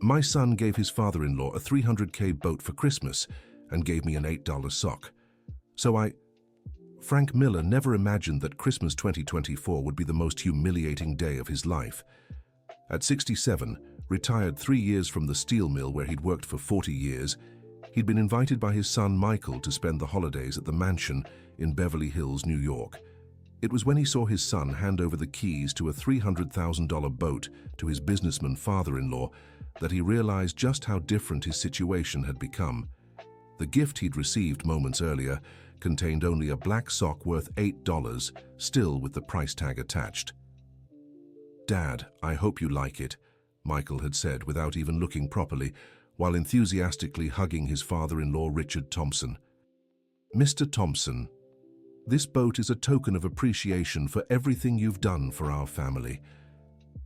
My son gave his father-in-law a $300K boat for Christmas and gave me an $8 sock. Frank Miller never imagined that Christmas 2024 would be the most humiliating day of his life. At 67, retired 3 years from the steel mill where he'd worked for 40 years, he'd been invited by his son Michael to spend the holidays at the mansion in Beverly Hills, New York. It was when he saw his son hand over the keys to a $300,000 boat to his businessman father-in-law that he realized just how different his situation had become. The gift he'd received moments earlier contained only a black sock worth $8, still with the price tag attached. "Dad, I hope you like it," Michael had said without even looking properly, while enthusiastically hugging his father-in-law Richard Thompson. "Mr. Thompson, this boat is a token of appreciation for everything you've done for our family."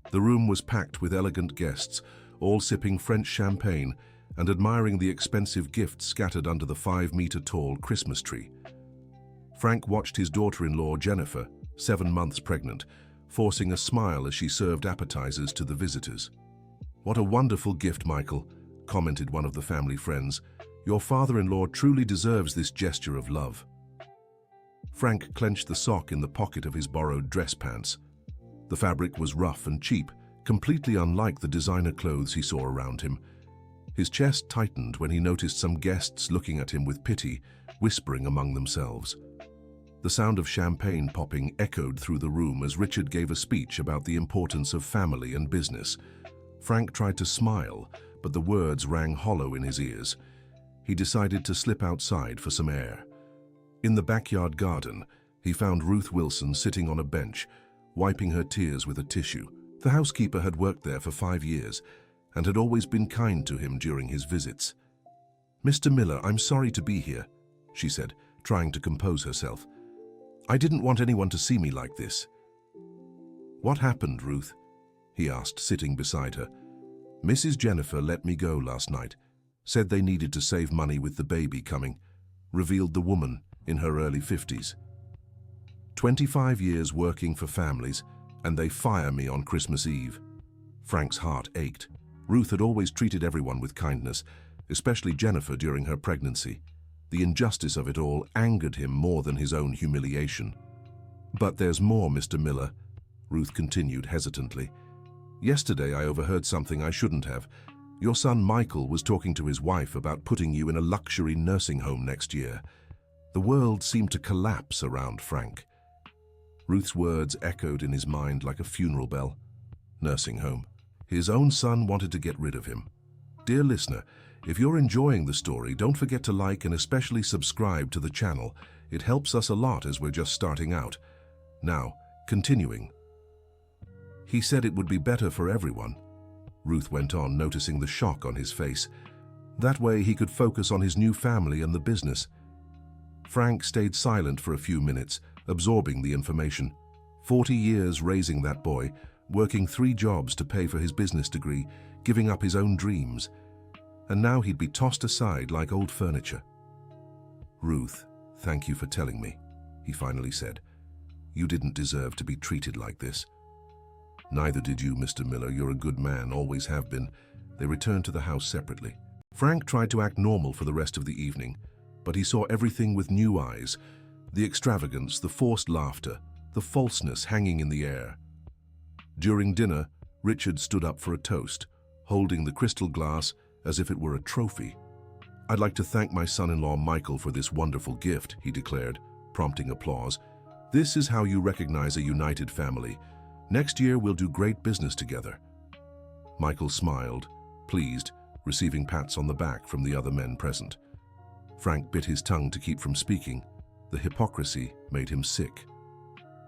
The room was packed with elegant guests, all sipping French champagne and admiring the expensive gifts scattered under the 5-meter-tall Christmas tree. Frank watched his daughter-in-law Jennifer, 7 months pregnant, forcing a smile as she served appetizers to the visitors. "What a wonderful gift, Michael," commented one of the family friends. "Your father-in-law truly deserves this gesture of love." Frank clenched the sock in the pocket of his borrowed dress pants. The fabric was rough and cheap, completely unlike the designer clothes he saw around him. His chest tightened when he noticed some guests looking at him with pity, whispering among themselves. The sound of champagne popping echoed through the room as Richard gave a speech about the importance of family and business. Frank tried to smile, but the words rang hollow in his ears. He decided to slip outside for some air. In the backyard garden, he found Ruth Wilson sitting on a bench, wiping her tears with a tissue. The housekeeper had worked there for 5 years and had always been kind to him during his visits. "Mr. Miller, I'm sorry to be here," she said, trying to compose herself. "I didn't want anyone to see me like this." "What happened, Ruth?" he asked, sitting beside her. "Mrs. Jennifer let me go last night, said they needed to save money with the baby coming," revealed the woman in her early 50s. 25 years working for families, and they fire me on Christmas Eve." Frank's heart ached. Ruth had always treated everyone with kindness, especially Jennifer during her pregnancy. The injustice of it all angered him more than his own humiliation. "But there's more, Mr. Miller," Ruth continued hesitantly. "Yesterday I overheard something I shouldn't have. Your son Michael was talking to his wife about putting you in a luxury nursing home next year." The world seemed to collapse around Frank. Ruth's words echoed in his mind like a funeral bell. Nursing home. His own son wanted to get rid of him. Dear listener, if you're enjoying the story, don't forget to like and especially subscribe to the channel. It helps us a lot as we're just starting out. Now, continuing. "He said it would be better for everyone," Ruth went on, noticing the shock on his face. "That way he could focus on his new family and the business." Frank stayed silent for a few minutes, absorbing the information. 40 years raising that boy, working 3 jobs to pay for his business degree, giving up his own dreams. And now he'd be tossed aside like old furniture. "Ruth, thank you for telling me," he finally said. "You didn't deserve to be treated like this." "Neither did you, Mr. Miller. You're a good man, always have been." They returned to the house separately. Frank tried to act normal for the rest of the evening, but he saw everything with new eyes. The extravagance, the forced laughter, the falseness hanging in the air. During dinner, Richard stood up for a toast, holding the crystal glass as if it were a trophy. "I'd like to thank my son-in-law Michael for this wonderful gift," he declared, prompting applause. "This is how you recognize a united family. Next year we'll do great business together." Michael smiled, pleased, receiving pats on the back from the other men present. Frank bit his tongue to keep from speaking. The hypocrisy made him sick.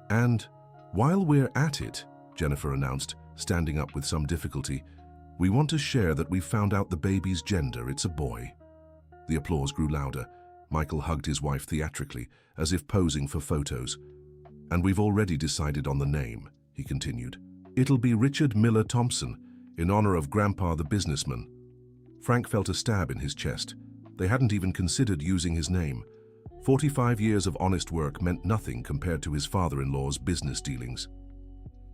"And while we're at it," Jennifer announced, standing up with some difficulty, "we want to share that we've found out the baby's gender. It's a boy." The applause grew louder. Michael hugged his wife theatrically, as if posing for photos. "And we've already decided on the name," he continued. "It'll be Richard Miller Thompson, in honor of Grandpa the businessman." Frank felt a stab in his chest. They hadn't even considered using his name. 45 years of honest work meant nothing compared to his father-in-law's business dealings.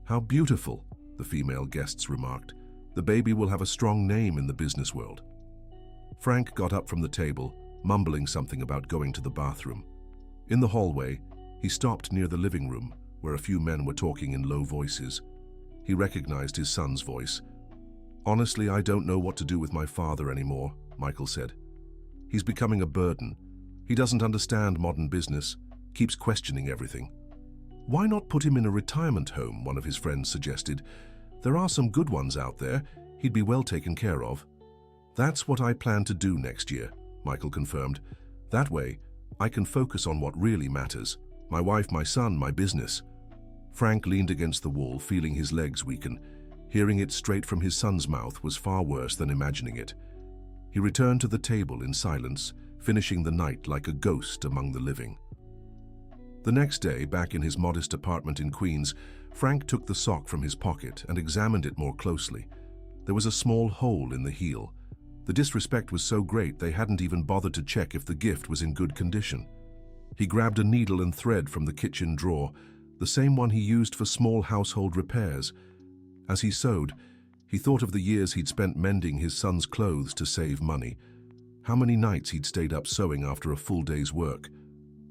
"How beautiful," the female guests remarked. The baby will have a strong name in the business world. Frank got up from the table, mumbling something about going to the bathroom. In the hallway, he stopped near the living room, where a few men were talking in low voices. He recognized his son's voice. "Honestly, I don't know what to do with my father anymore," Michael said. "He's becoming a burden. He doesn't understand modern business, keeps questioning everything." "Why not put him in a retirement home?" one of his friends suggested. "There are some good ones out there. He'd be well taken care of." "That's what I plan to do next year," Michael confirmed. "That way, I can focus on what really matters. My wife, my son, my business." Frank leaned against the wall, feeling his legs weaken. Hearing it straight from his son's mouth was far worse than imagining it. He returned to the table in silence, finishing the night like a ghost among the living. The next day, back in his modest apartment in Queens, Frank took the sock from his pocket and examined it more closely. There was a small hole in the heel. The disrespect was so great they hadn't even bothered to check if the gift was in good condition. He grabbed a needle and thread from the kitchen drawer, the same one he used for small household repairs. As he sewed, he thought of the years he'd spent mending his son's clothes to save money. How many nights he'd stayed up sewing after a full day's work.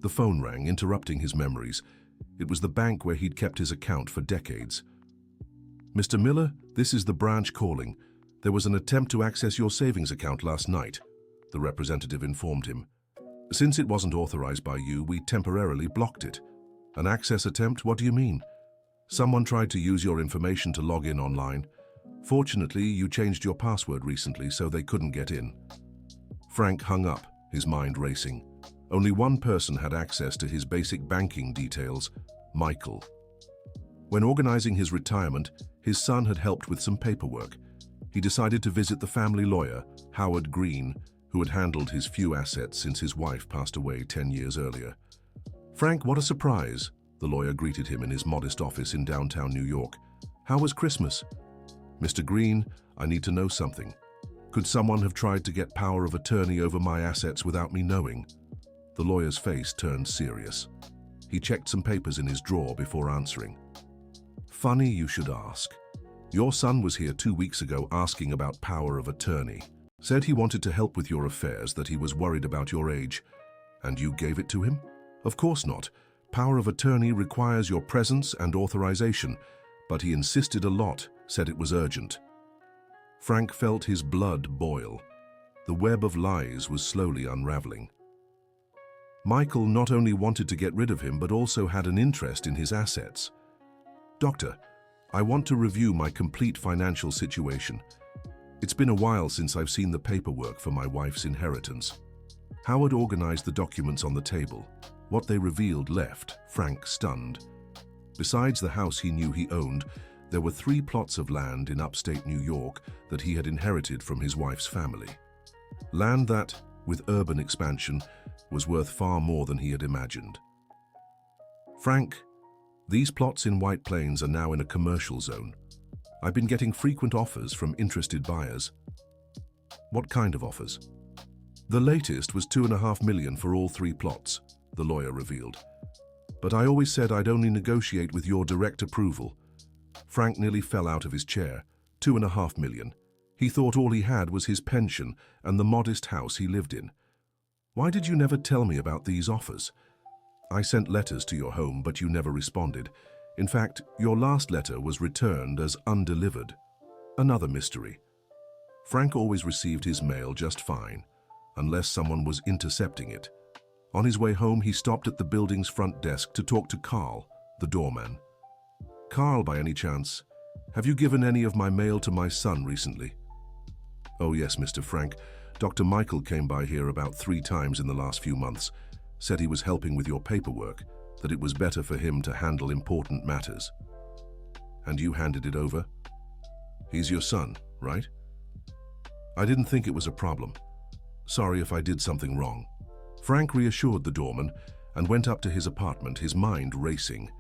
The phone rang, interrupting his memories. It was the bank where he'd kept his account for decades. "Mr. Miller, this is the branch calling. There was an attempt to access your savings account last night," the representative informed him. "Since it wasn't authorized by you, we temporarily blocked it." "An access attempt? What do you mean?" "Someone tried to use your information to log in online. Fortunately, you changed your password recently, so they couldn't get in." Frank hung up, his mind racing. Only one person had access to his basic banking details: Michael. When organizing his retirement, his son had helped with some paperwork. He decided to visit the family lawyer, Howard Green, who had handled his few assets since his wife passed away 10 years earlier. "Frank, what a surprise," the lawyer greeted him in his modest office in downtown New York. "How was Christmas?" "Mr. Green, I need to know something. Could someone have tried to get power of attorney over my assets without me knowing?" The lawyer's face turned serious. He checked some papers in his drawer before answering. "Funny you should ask. Your son was here 2 weeks ago asking about power of attorney. Said he wanted to help with your affairs, that he was worried about your age. And you gave it to him?" "Of course not. Power of attorney requires your presence and authorization, but he insisted a lot, said it was urgent." Frank felt his blood boil. The web of lies was slowly unraveling. Michael not only wanted to get rid of him, but also had an interest in his assets. "Doctor, I want to review my complete financial situation. It's been a while since I've seen the paperwork for my wife's inheritance." Howard organized the documents on the table. What they revealed left Frank stunned. Besides the house he knew he owned, there were 3 plots of land in upstate New York that he had inherited from his wife's family. Land that, with urban expansion, was worth far more than he had imagined. "Frank, these plots in White Plains are now in a commercial zone. I've been getting frequent offers from interested buyers." "What kind of offers?" "The latest was $2.5 million for all 3 plots, the lawyer revealed. "But I always said I'd only negotiate with your direct approval." Frank nearly fell out of his chair. $2.5 million. He thought all he had was his pension and the modest house he lived in. "Why did you never tell me about these offers?" "I sent letters to your home, but you never responded. In fact, your last letter was returned as undelivered." Another mystery. Frank always received his mail just fine, unless someone was intercepting it. On his way home, he stopped at the building's front desk to talk to Carl, the doorman. "Carl, by any chance, have you given any of my mail to my son recently?" "Oh yes, Mr. Frank. Dr. Michael came by here about 3 times in the last few months. Said he was helping with your paperwork, that it was better for him to handle important matters." "And you handed it over?" "He's your son, right?" "I didn't think it was a problem. Sorry if I did something wrong." Frank reassured the doorman and went up to his apartment, his mind racing.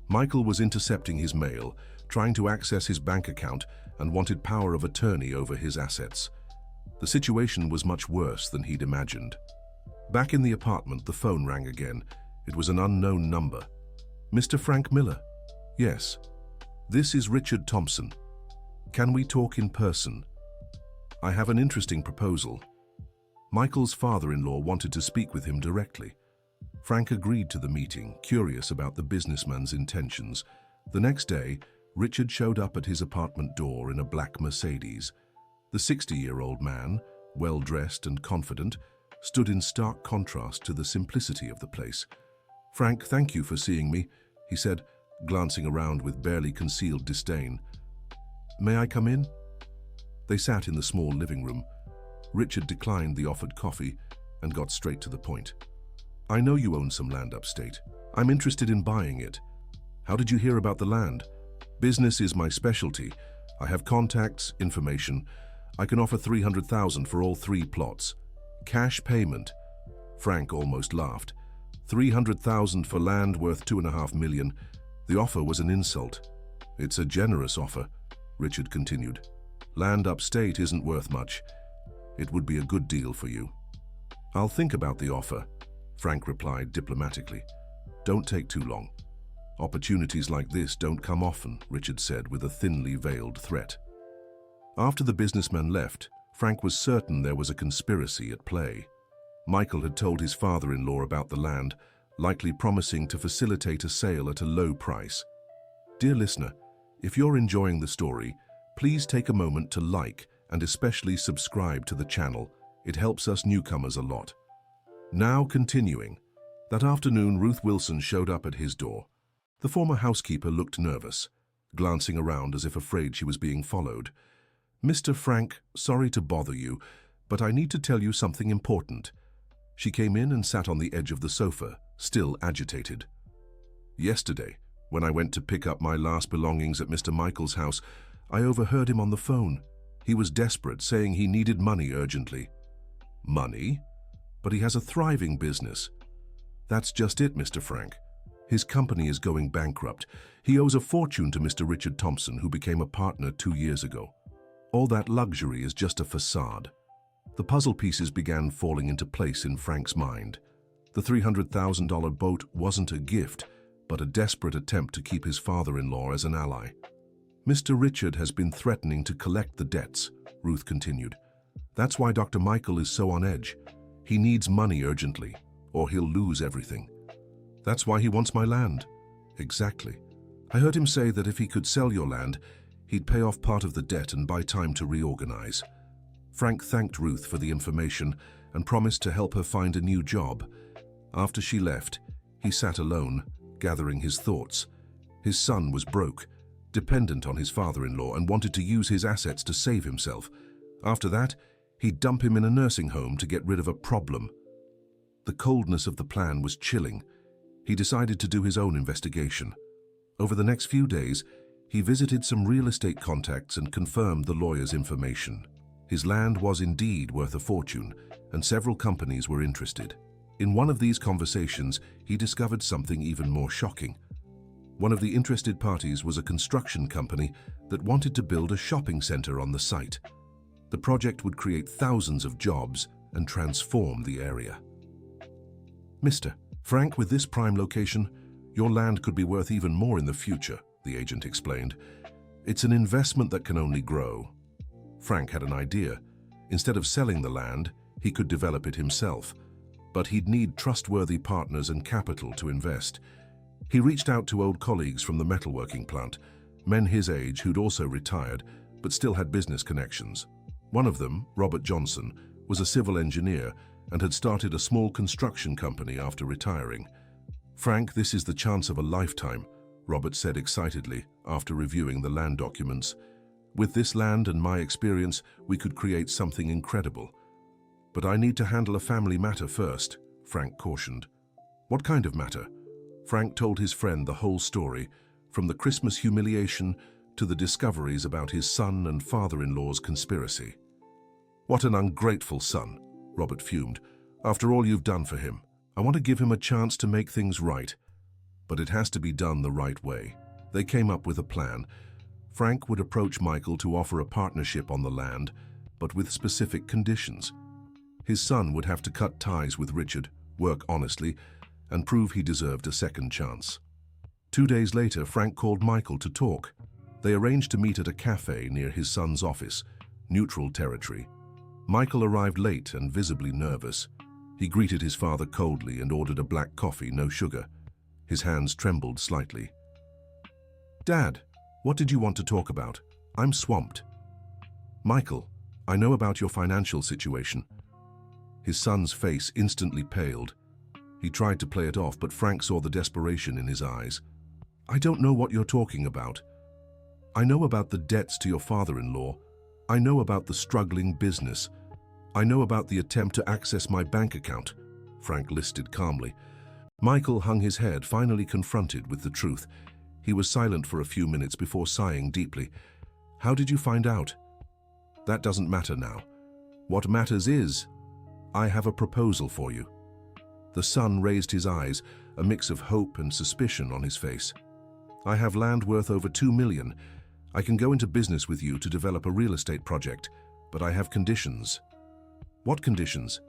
Michael was intercepting his mail, trying to access his bank account, and wanted power of attorney over his assets. The situation was much worse than he'd imagined. Back in the apartment, the phone rang again. It was an unknown number. "Mr. Frank Miller?" "Yes. This is Richard Thompson." Can we talk in person? I have an interesting proposal. Michael's father-in-law wanted to speak with him directly. Frank agreed to the meeting, curious about the businessman's intentions. The next day, Richard showed up at his apartment door in a black Mercedes. The 60-year-old man, well-dressed and confident, stood in stark contrast to the simplicity of the place. "Frank, thank you for seeing me," he said, glancing around with barely concealed disdain. "May I come in?" They sat in the small living room. Richard declined the offered coffee and got straight to the point. "I know you own some land upstate. I'm interested in buying it. How did you hear about the land? Business is my specialty. I have contacts, information. I can offer $300,000 for all 3 plots. Cash payment." Frank almost laughed. $300,000 for land worth $2.5 million. The offer was an insult. "It's a generous offer," Richard continued. "Land upstate isn't worth much. It would be a good deal for you." "I'll think about the offer," Frank replied diplomatically. "Don't take too long." "Opportunities like this don't come often," Richard said with a thinly veiled threat. After the businessman left, Frank was certain there was a conspiracy at play. Michael had told his father-in-law about the land, likely promising to facilitate a sale at a low price. Dear listener, if you're enjoying the story, please take a moment to like and especially subscribe to the channel. It helps us newcomers a lot. Now continuing. That afternoon, Ruth Wilson showed up at his door. The former housekeeper looked nervous, glancing around as if afraid she was being followed. "Mr. Frank, sorry to bother you, but I need to tell you something important." She came in and sat on the edge of the sofa, still agitated. "Yesterday, when I went to pick up my last belongings at Mr. Michael's house, I overheard him on the phone. He was desperate, saying he needed money urgently." "Money? But he has a thriving business." "That's just it, Mr. Frank. His company is going bankrupt. He owes a fortune to Mr. Richard Thompson, who became a partner 2 years ago. All that luxury is just a facade." The puzzle pieces began falling into place in Frank's mind. The $300,000 boat wasn't a gift, but a desperate attempt to keep his father-in-law as an ally. "Mr. Richard has been threatening to collect the debts," Ruth continued. "That's why Dr. Michael is so on edge. He needs money urgently, or he'll lose everything." "That's why he wants my land." "Exactly. I heard him say that if he could sell your land, he'd pay off part of the debt and buy time to reorganize." Frank thanked Ruth for the information and promised to help her find a new job. After she left, he sat alone, gathering his thoughts. His son was broke, dependent on his father-in-law, and wanted to use his assets to save himself. After that, he'd dump him in a nursing home to get rid of a problem. The coldness of the plan was chilling. He decided to do his own investigation. Over the next few days, he visited some real estate contacts and confirmed the lawyer's information. His land was indeed worth a fortune, and several companies were interested. In one of these conversations, he discovered something even more shocking. One of the interested parties was a construction company that wanted to build a shopping center on the site. The project would create thousands of jobs and transform the area. "Mr. Frank, with this prime location, your land could be worth even more in the future," the agent explained. "It's an investment that can only grow." Frank had an idea. Instead of selling the land, he could develop it himself. But he'd need trustworthy partners and capital to invest. He reached out to old colleagues from the metalworking plant, men his age who'd also retired, but still had business connections. One of them, Robert Johnson, was a civil engineer and had started a small construction company after retiring. "Frank, this is the chance of a lifetime," Robert said excitedly after reviewing the land documents. "With this land and my experience, we could create something incredible. But I need to handle a family matter first," Frank cautioned. "What kind of matter?" Frank told his friend the whole story, from the Christmas humiliation to the discoveries about his son and father-in-law's conspiracy. "What an ungrateful son," Robert fumed. "After all you've done for him, I want to give him a chance to make things right. But it has to be done the right way." They came up with a plan. Frank would approach Michael to offer a partnership on the land, but with specific conditions. His son would have to cut ties with Richard, work honestly, and prove he deserved a second chance. 2 days later, Frank called Michael to talk. They arranged to meet at a cafe near his son's office, neutral territory. Michael arrived late and visibly nervous. He greeted his father coldly and ordered a black coffee, no sugar. His hands trembled slightly. "Dad, what did you want to talk about? I'm swamped." "Michael, I know about your financial situation." His son's face instantly paled. He tried to play it off, but Frank saw the desperation in his eyes. "I don't know what you're talking about. I know about the debts to your father-in-law. I know about the struggling business. I know about the attempt to access my bank account," Frank listed calmly. Michael hung his head, finally confronted with the truth. He was silent for a few minutes before sighing deeply. "How did you find out?" "That doesn't matter now. What matters is, I have a proposal for you." The son raised his eyes, a mix of hope and suspicion on his face. "I have land worth over $2 million. I can go into business with you to develop a real estate project, but I have conditions." "What conditions?"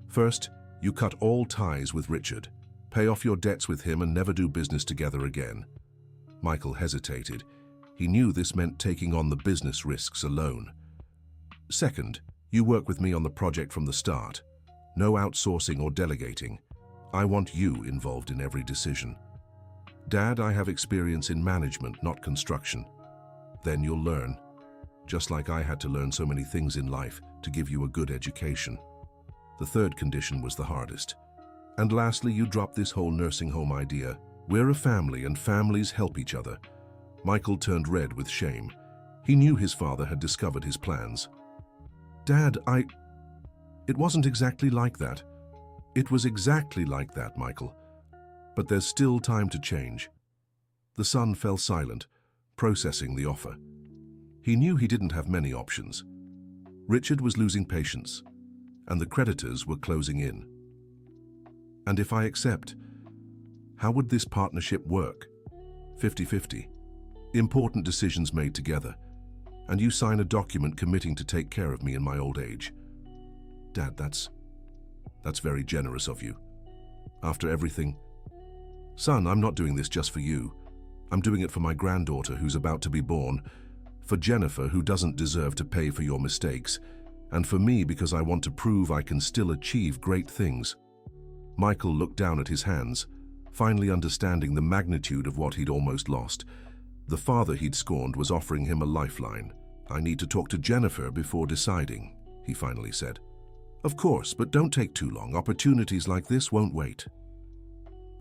"First, you cut all ties with Richard. Pay off your debts with him and never do business together again." Michael hesitated. He knew this meant taking on the business risks alone. "Second, you work with me on the project from the start. No outsourcing or delegating. I want you involved in every decision." "Dad, I have experience in management, not construction." "Then you'll learn. Just like I had to learn so many things in life to give you a good education." The third condition was the hardest. "And lastly, you drop this whole nursing home idea. We're a family and families help each other." Michael turned red with shame. He knew his father had discovered his plans. "Dad, It wasn't exactly like that." "It was exactly like that, Michael. But there's still time to change." The son fell silent, processing the offer. He knew he didn't have many options. Richard was losing patience, and the creditors were closing in. "And if I accept, how would this partnership work?" 50-50. Important decisions made together, and you sign a document committing to take care of me in my old age." "Dad, that's very generous of you. After everything..." "Son, I'm not doing this just for you. I'm doing it for my granddaughter who's about to be born, for Jennifer who doesn't deserve to pay for your mistakes, and for me because I want to prove I can still achieve great things." Michael looked down at his hands, finally understanding the magnitude of what he'd almost lost. The father he'd scorned was offering him a lifeline. "I need to talk to Jennifer before deciding," he finally said. "Of course, but don't take too long. Opportunities like this won't wait."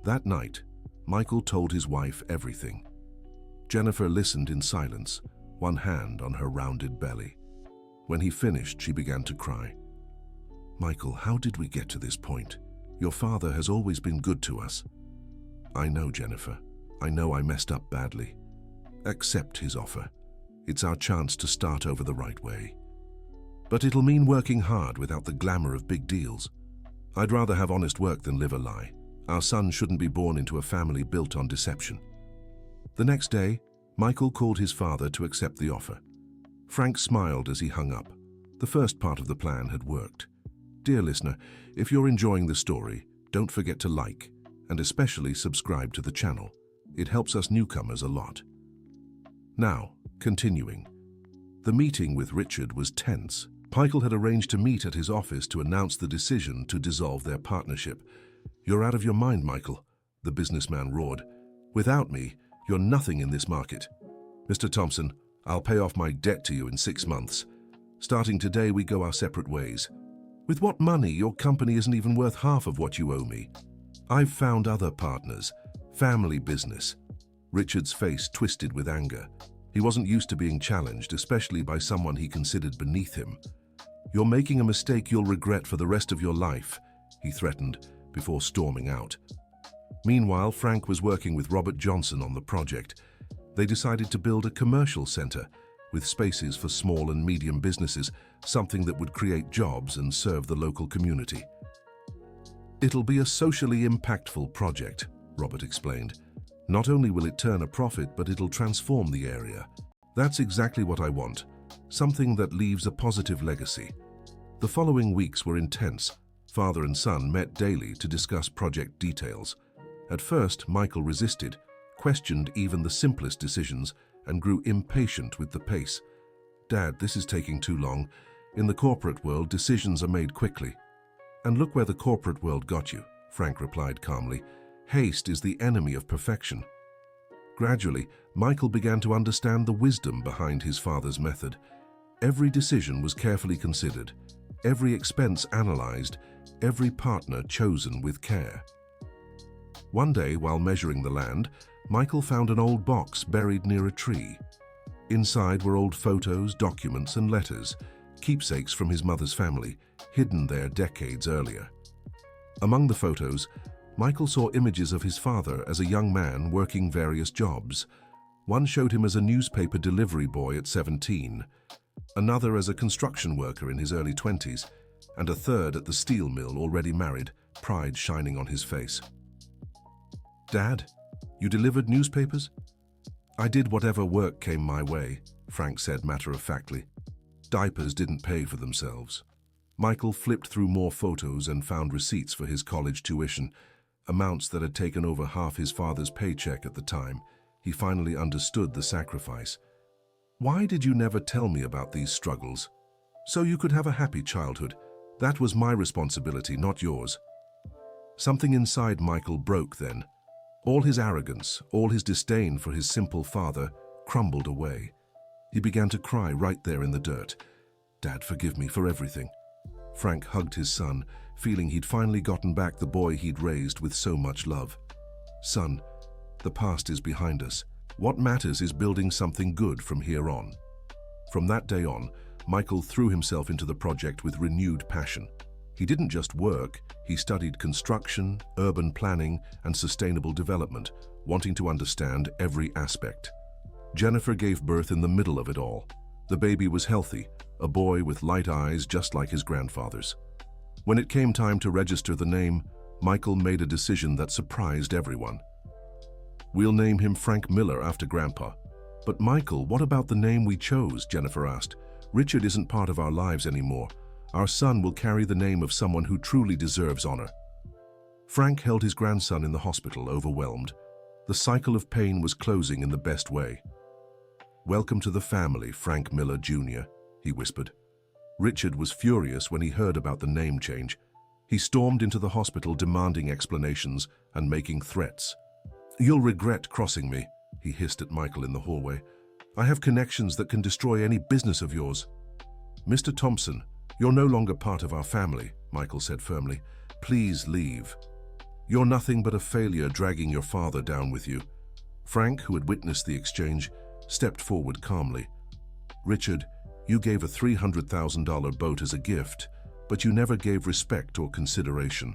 That night, Michael told his wife everything. Jennifer listened in silence, one hand on her rounded belly. When he finished, she began to cry. "Michael, how did we get to this point? Your father has always been good to us." "I know, Jennifer. I know I messed up badly. Accept his offer. It's our chance to start over the right way. But it'll mean working hard without the glamour of big deals. I'd rather have honest work than live a lie. Our son shouldn't be born into a family built on deception." The next day, Michael called his father to accept the offer. Frank smiled as he hung up. The first part of the plan had worked. Dear listener, if you're enjoying the story, don't forget to like, and especially subscribe to the channel. It helps us newcomers a lot. Now, continuing. The meeting with Richard was tense. Michael had arranged to meet at his office to announce the decision to dissolve their partnership. "You're out of your mind, Michael," the businessman roared. "Without me, you're nothing in this market. Mr. Thompson, I'll pay off my debt to you in 6 months. Starting today, we go our separate ways. With what money? Your company isn't even worth half of what you owe me. I've found other partners. Family business." Richard's face twisted with anger. He wasn't used to being challenged, especially by someone he considered beneath him. "You're making a mistake you'll regret for the rest of your life," he threatened, before storming out. Meanwhile, Frank was working with Robert Johnson on the project. They decided to build a commercial center with spaces for small and medium businesses, something that would create jobs and serve the local community. "It'll be a socially impactful project," Robert explained. "Not only will it turn a profit, but it'll transform the area. That's exactly what I want, something that leaves a positive legacy." The following weeks were intense. Father and son met daily to discuss project details. At first, Michael resisted, questioned even the simplest decisions, and grew impatient with the pace. "Dad, this is taking too long. In the corporate world, decisions are made quickly." "And look where the corporate world got you," Frank replied calmly. "Haste is the enemy of perfection." Gradually, Michael began to understand the wisdom behind his father's method. Every decision was carefully considered, every expense analyzed, every partner chosen with care. One day, while measuring the land, Michael found an old box buried near a tree. Inside were old photos, documents, and letters, keepsakes from his mother's family, hidden there decades earlier. Among the photos, Michael saw images of his father as a young man working various jobs. One showed him as a newspaper delivery boy at 17, another as a construction worker in his early 20s, and a third at the steel mill, already married, pride shining on his face. "Dad, you delivered newspapers?" "I did whatever work came my way," Frank said matter-of-factly. Diapers didn't pay for themselves. Michael flipped through more photos and found receipts for his college tuition, amounts that had taken over half his father's paycheck at the time. He finally understood the sacrifice. "Why did you never tell me about these struggles?" "So you could have a happy childhood. That was my responsibility, not yours." Something inside Michael broke then. All his arrogance, all his disdain for his simple father crumbled away. He began to cry right there in the dirt. "Dad, forgive me for everything." Frank hugged his son, feeling he'd finally gotten back the boy he'd raised with so much love. "Son, the past is behind us. What matters is building something good from here on." From that day on, Michael threw himself into the project with renewed passion. He didn't just work, he studied construction, urban planning, and sustainable development, wanting to understand every aspect. Jennifer gave birth in the middle of it all. The baby was healthy, a boy with light eyes just like his grandfather's. When it came time to register the name, Michael made a decision that surprised everyone. "We'll name him Frank Miller after Grandpa." "But Michael, what about the name we chose?" Jennifer asked. "Richard isn't part of our lives anymore. Our son will carry the name of someone who truly deserves honor." Frank held his grandson in the hospital, overwhelmed. The cycle of pain was closing in the best way. "Welcome to the family, Frank Miller Jr.," he whispered. Richard was furious when he heard about the name change. He stormed into the hospital demanding explanations and making threats. "You'll regret crossing me," he hissed at Michael in the hallway. "I have connections that can destroy any business of yours." "Mr. Thompson, you're no longer part of our family," Michael said firmly. "Please leave. You're nothing but a failure dragging your father down with you." Frank, who had witnessed the exchange, stepped forward calmly. "Richard, you gave a $300,000 boat as a gift, but you never gave respect or consideration.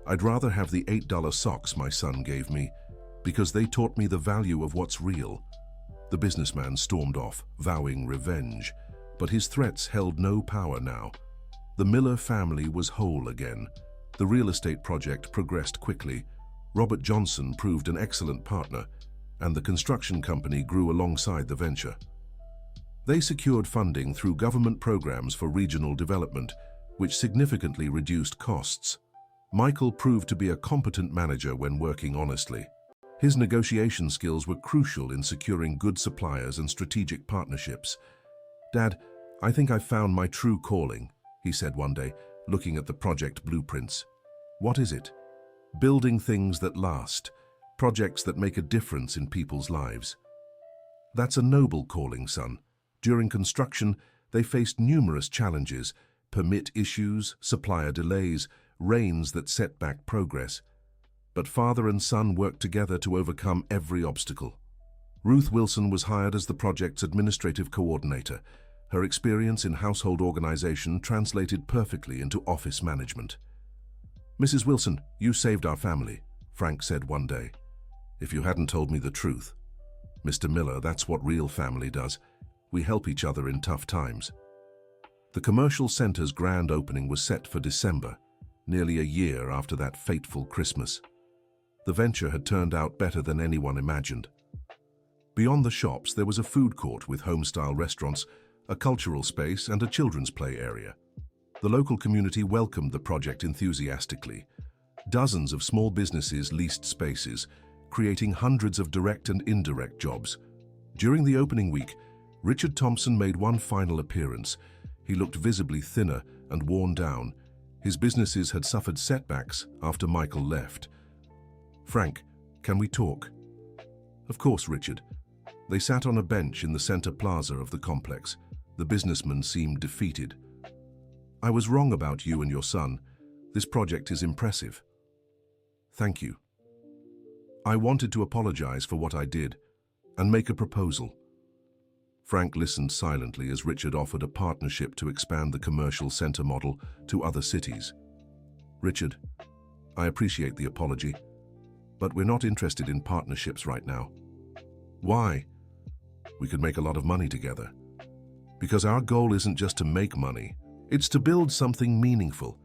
I'd rather have the $8 socks my son gave me, because they taught me the value of what's real." The businessman stormed off, vowing revenge, but his threats held no power now. The Miller family was whole again. The real estate project progressed quickly. Robert Johnson proved an excellent partner, and the construction company grew alongside the venture. They secured funding through government programs for regional development, which significantly reduced costs. Michael proved to be a competent manager when working honestly. His negotiation skills were crucial in securing good suppliers and strategic partnerships. "Dad, I think I've found my true calling," he said one day, looking at the project blueprints. "What is it?" "Building things that last, projects that make a difference in people's lives." "That's a noble calling, son." During construction, they faced numerous challenges: permit issues, supplier delays, rains that set back progress. But father and son worked together to overcome every obstacle. Ruth Wilson was hired as the project's administrative coordinator. Her experience in household organization translated perfectly into office management. "Mrs. Wilson, you saved our family," Frank said one day. "If you hadn't told me the truth." "Mr. Miller, that's what real family does. We help each other in tough times." The commercial center's grand opening was set for December, nearly a year after that fateful Christmas. The venture had turned out better than anyone imagined. Beyond the shops, there was a food court with home-style restaurants, a cultural space, and a children's play area. The local community welcomed the project enthusiastically. Dozens of small businesses leased spaces, creating hundreds of direct and indirect jobs. During the opening week, Richard Thompson made one final appearance. He looked visibly thinner and worn down. His businesses had suffered setbacks after Michael left. "Frank, can we talk?" "Of course, Richard." They sat on a bench in the center plaza of the complex. The businessman seemed defeated. "I was wrong about you and your son. This project is impressive." "Thank you. I wanted to apologize for what I did and make a proposal." Frank listened silently as Richard offered a partnership to expand the commercial center model to other cities. "Richard, I appreciate the apology, but we're not interested in partnerships right now." "Why?" "We could make a lot of money together." "Because our goal isn't just to make money, it's to build something meaningful,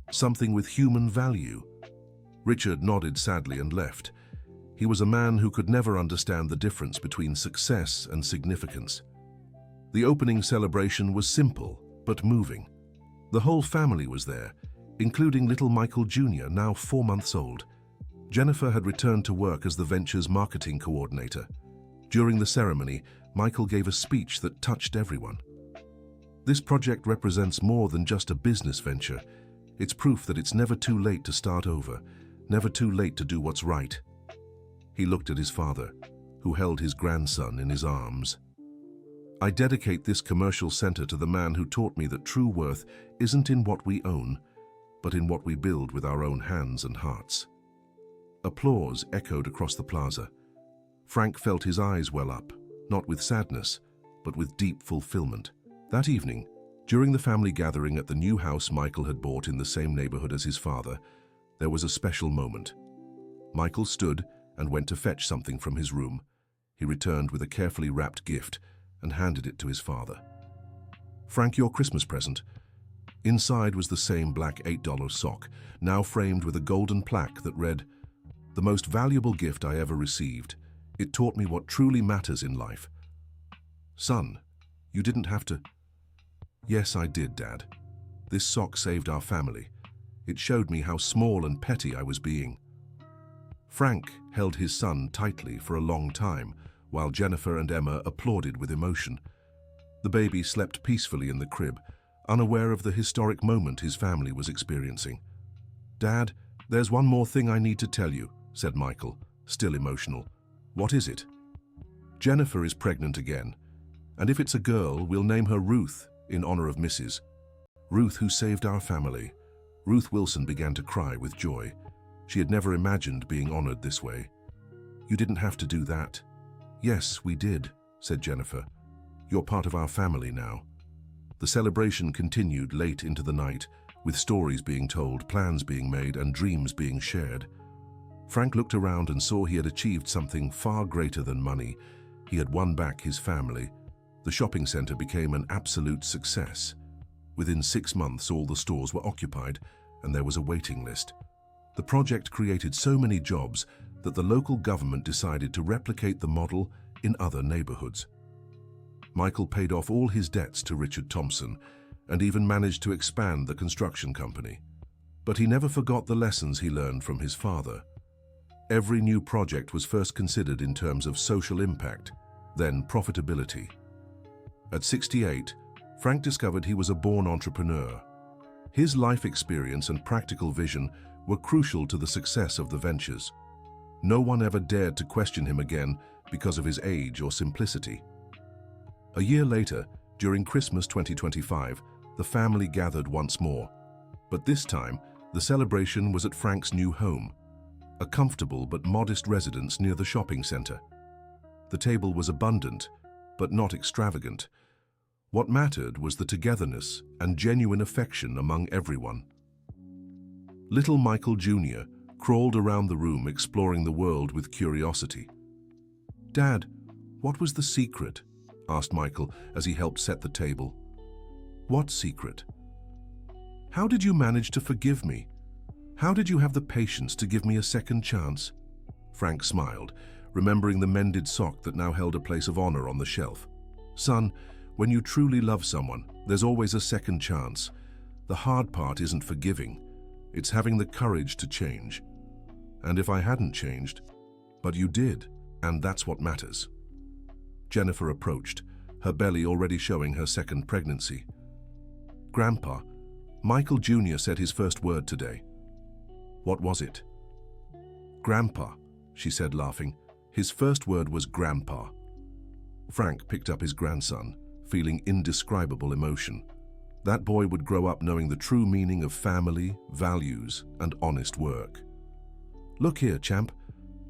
something with human value." Richard nodded sadly and left. He was a man who could never understand the difference between success and significance. The opening celebration was simple, but moving. The whole family was there, including little Michael Jr., now 4 months old. Jennifer had returned to work as the venture's marketing coordinator. During the ceremony, Michael gave a speech that touched everyone. "This project represents more than just a business venture. It's proof that it's never too late to start over, never too late to do what's right." He looked at his father, who held his grandson in his arms. "I dedicate this commercial center to the man who taught me that true worth isn't in what we own, but in what we build with our own hands and hearts." Applause echoed across the plaza. Frank felt his eyes well up, not with sadness, but with deep fulfillment. That evening, during the family gathering at the new house Michael had bought in the same neighborhood as his father, there was a special moment. Michael stood and went to fetch something from his room. He returned with a carefully wrapped gift and handed it to his father. "Frank, your Christmas present." Inside was the same black $8 sock, now framed with a golden plaque that read, "The most valuable gift I ever received. It taught me what truly matters in life." "Son, you didn't have to." "Yes, I did, Dad. This sock saved our family. It showed me how small and petty I was being." Frank held his son tightly for a long time, while Jennifer and Emma applauded with emotion. The baby slept peacefully in the crib, unaware of the historic moment his family was experiencing. "Dad, there's one more thing I need to tell you," said Michael, still emotional. "What is it?" "Jennifer is pregnant again, and if it's a girl, we'll name her Ruth in honor of Mrs. Ruth, who saved our family." Ruth Wilson began to cry with joy. She had never imagined being honored this way. "You didn't have to do that." "Yes, we did," said Jennifer. "You're part of our family now." The celebration continued late into the night, with stories being told, plans being made, and dreams being shared. Frank looked around and saw he had achieved something far greater than money. He had won back his family. The shopping center became an absolute success. Within 6 months, all the stores were occupied, and there was a waiting list. The project created so many jobs that the local government decided to replicate the model in other neighborhoods. Michael paid off all his debts to Richard Thompson and even managed to expand the construction company. But he never forgot the lessons he learned from his father. Every new project was first considered in terms of social impact, then profitability. At 68, Frank discovered he was a born entrepreneur. His life experience and practical vision were crucial to the success of the ventures. No one ever dared to question him again because of his age or simplicity. A year later, during Christmas 2025, the family gathered once more. But this time, the celebration was at Frank's new home, a comfortable but modest residence near the shopping center. The table was abundant, but not extravagant. What mattered was the togetherness and genuine affection among everyone. Little Michael Jr. crawled around the room exploring the world with curiosity. "Dad, what was the secret?" asked Michael as he helped set the table. "What secret?" "How did you manage to forgive me? How did you have the patience to give me a second chance?" Frank smiled, remembering the mended sock that now held a place of honor on the shelf. "Son, when you truly love someone, there's always a second chance. The hard part isn't forgiving. It's having the courage to change. And if I hadn't changed, but you did, and that's what matters." Jennifer approached, her belly already showing her second pregnancy. "Grandpa, Michael Jr. said his first word today." "What was it?" "Grandpa," she said, laughing. "His first word was grandpa." Frank picked up his grandson, feeling indescribable emotion. That boy would grow up knowing the true meaning of family, values, and honest work. "Look here, champ.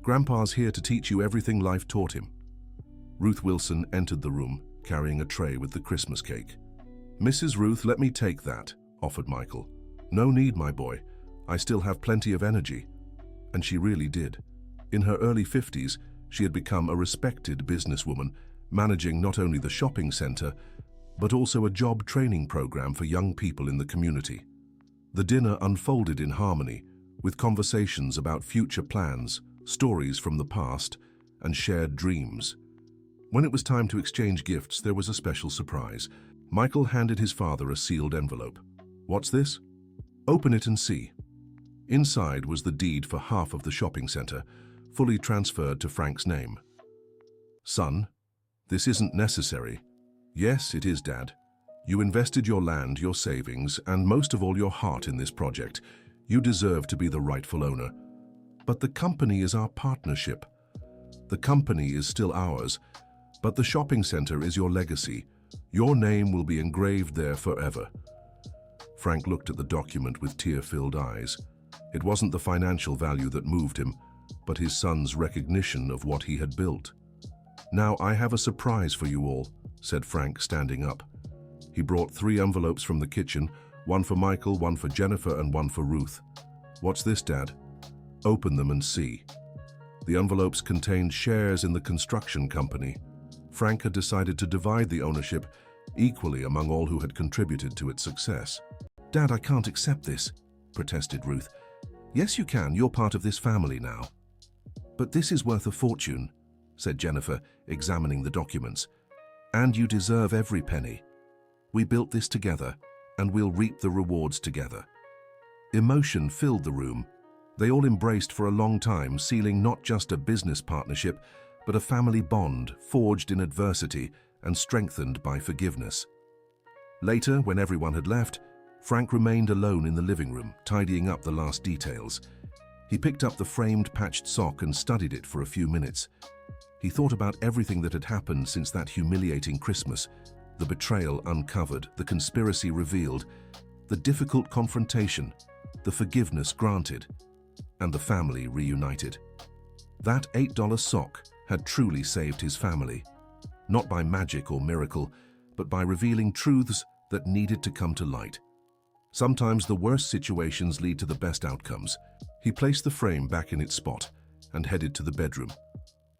Grandpa's here to teach you everything life taught him." Ruth Wilson entered the room, carrying a tray with the Christmas cake. "Mrs. Ruth, let me take that," offered Michael. "No need, my boy. I still have plenty of energy." And she really did. In her early 50s, she had become a respected businesswoman, managing not only the shopping center, but also a job training program for young people in the community. The dinner unfolded in harmony, with conversations about future plans, stories from the past, and shared dreams. When it was time to exchange gifts, there was a special surprise. Michael handed his father a sealed envelope. "What's this?" "Open it and see." Inside was the deed for half of the shopping center, fully transferred to Frank's name. "Son, this isn't necessary." "Yes, it is, Dad. You invested your land, your savings, and most of all your heart in this project. You deserve to be the rightful owner. But the company is our partnership. The company is still ours, but the shopping center is your legacy. Your name will be engraved there forever." Frank looked at the document with tear-filled eyes. It wasn't the financial value that moved him, but his son's recognition of what he had built. "Now I have a surprise for you all," said Frank, standing up. He brought 3 envelopes from the kitchen, one for Michael, one for Jennifer, and one for Ruth. "What's this, Dad?" "Open them and see." The envelopes contained shares in the construction company. Frank had decided to divide the ownership equally among all who had contributed to its success. "Dad, I can't accept this," protested Ruth. "Yes, you can. You're part of this family now." "But this is worth a fortune," said Jennifer, examining the documents. "And you deserve every penny. We built this together, and we'll reap the rewards together." Emotion filled the room. They all embraced for a long time, sealing not just a business partnership, but a family bond forged in adversity and strengthened by forgiveness. Later, when everyone had left, Frank remained alone in the living room, tidying up the last details. He picked up the framed patched sock and studied it for a few minutes. He thought about everything that had happened since that humiliating Christmas, the betrayal uncovered, the conspiracy revealed, the difficult confrontation, the forgiveness granted, and the family reunited. That $8 sock had truly saved his family, not by magic or miracle, but by revealing truths that needed to come to light. Sometimes the worst situations lead to the best outcomes. He placed the frame back in its spot and headed to the bedroom.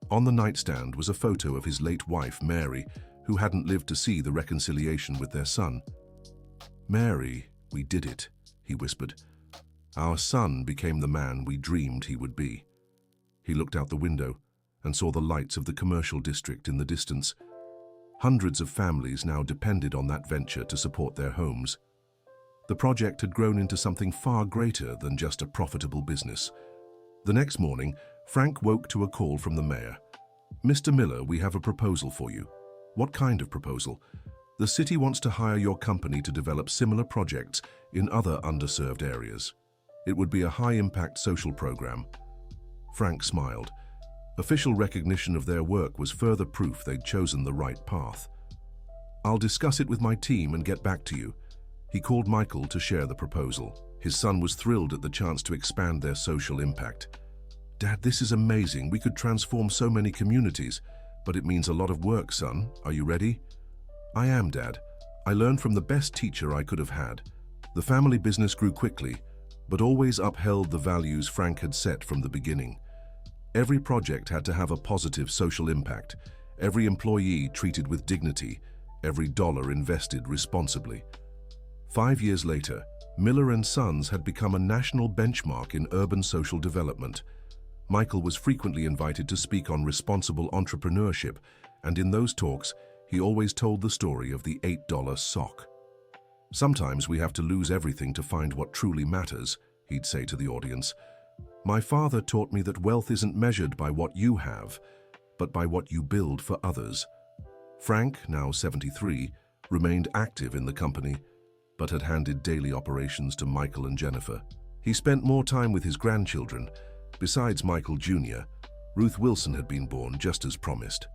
On the nightstand was a photo of his late wife, Mary, who hadn't lived to see the reconciliation with their son. "Mary, we did it," he whispered. "Our son became the man we dreamed he would be." He looked out the window and saw the lights of the commercial district in the distance. Hundreds of families now depended on that venture to support their homes. The project had grown into something far greater than just a profitable business. The next morning, Frank woke to a call from the mayor. "Mr. Miller, we have a proposal for you." "What kind of proposal?" "The city wants to hire your company to develop similar projects in other underserved areas. It would be a high-impact social program." Frank smiled. Official recognition of their work was further proof they'd chosen the right path. "I'll discuss it with my team and get back to you." He called Michael to share the proposal. His son was thrilled at the chance to expand their social impact. "Dad, this is amazing. We could transform so many communities. But it means a lot of work, son. Are you ready?" "I am, Dad. I learned from the best teacher I could have had." The family business grew quickly, but always upheld the values Frank had set from the beginning. Every project had to have a positive social impact, every employee treated with dignity, every dollar invested responsibly. 5 years later, Miller and Sons had become a national benchmark in urban social development. Michael was frequently invited to speak on responsible entrepreneurship, and in those talks, he always told the story of the $8 sock. "Sometimes we have to lose everything to find what truly matters," he'd say to the audience. "My father taught me that wealth isn't measured by what you have, but by what you build for others." Frank, now 73, remained active in the company, but had handed daily operations to Michael and Jennifer. He spent more time with his grandchildren. Besides Michael Jr., Ruth Wilson had been born just as promised.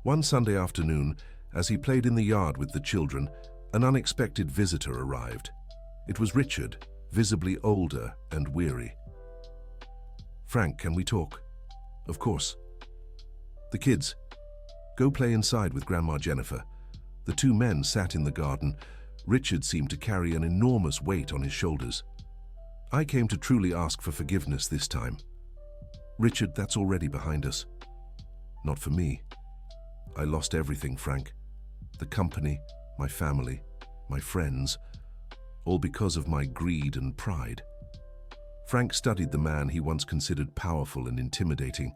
One Sunday afternoon, as he played in the yard with the children, an unexpected visitor arrived. It was Richard, visibly older and weary. "Frank, can we talk?" "Of course." "The kids. Go play inside with Grandma Jennifer." The two men sat in the garden. Richard seemed to carry an enormous weight on his shoulders. "I came to truly ask for forgiveness this time." "Richard, that's already behind us." "Not for me. I lost everything, Frank. The company, my family, my friends, all because of my greed and pride." Frank studied the man he once considered powerful and intimidating.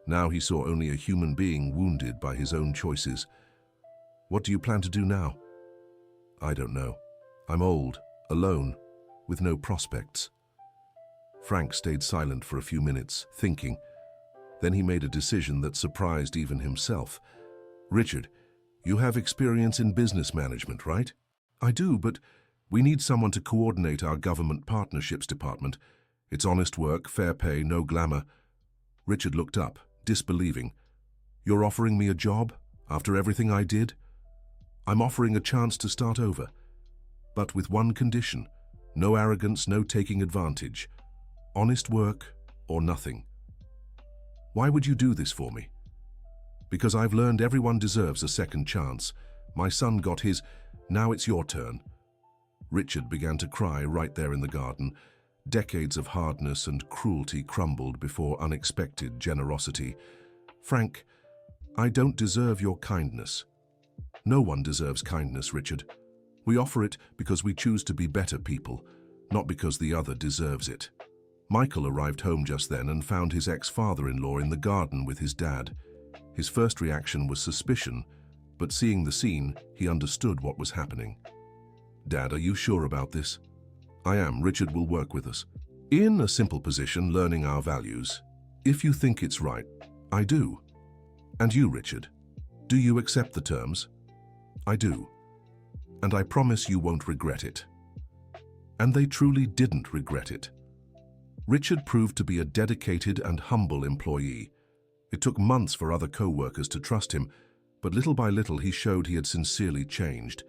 Now he saw only a human being wounded by his own choices. "What do you plan to do now?" "I don't know. I'm old, alone, with no prospects." Frank stayed silent for a few minutes, thinking. Then he made a decision that surprised even himself. "Richard, you have experience in business management, right?" "I do, but we need someone to coordinate our government partnerships department. It's honest work, fair pay, no glamour." Richard looked up, disbelieving. "You're offering me a job, after everything I did?" "I'm offering a chance to start over, but with one condition. No arrogance, no taking advantage. Honest work or nothing." "Why would you do this for me?" "Because I've learned everyone deserves a second chance. My son got his, now it's your turn." Richard began to cry right there in the garden. Decades of hardness and cruelty crumbled before unexpected generosity. "Frank, I don't deserve your kindness." "No one deserves kindness, Richard. We offer it because we choose to be better people, not because the other deserves it." Michael arrived home just then and found his ex-father-in-law in the garden with his dad. His first reaction was suspicion, but seeing the scene, he understood what was happening. "Dad, are you sure about this?" "I am. Richard will work with us. In a simple position, learning our values. If you think it's right." "I do." "And you, Richard? Do you accept the terms?" "I do. And I promise you won't regret it." And they truly didn't regret it. Richard proved to be a dedicated and humble employee. It took months for other co-workers to trust him, but little by little he showed he had sincerely changed.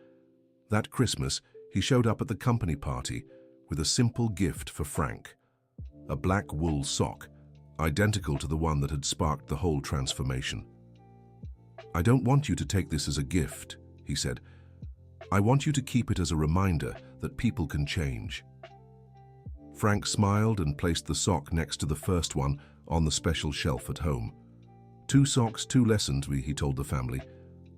That Christmas, he showed up at the company party with a simple gift for Frank. A black wool sock, identical to the one that had sparked the whole transformation. "I don't want you to take this as a gift," he said. "I want you to keep it as a reminder that people can change." Frank smiled and placed the sock next to the first one on the special shelf at home. "Two socks, two lessons," he told the family.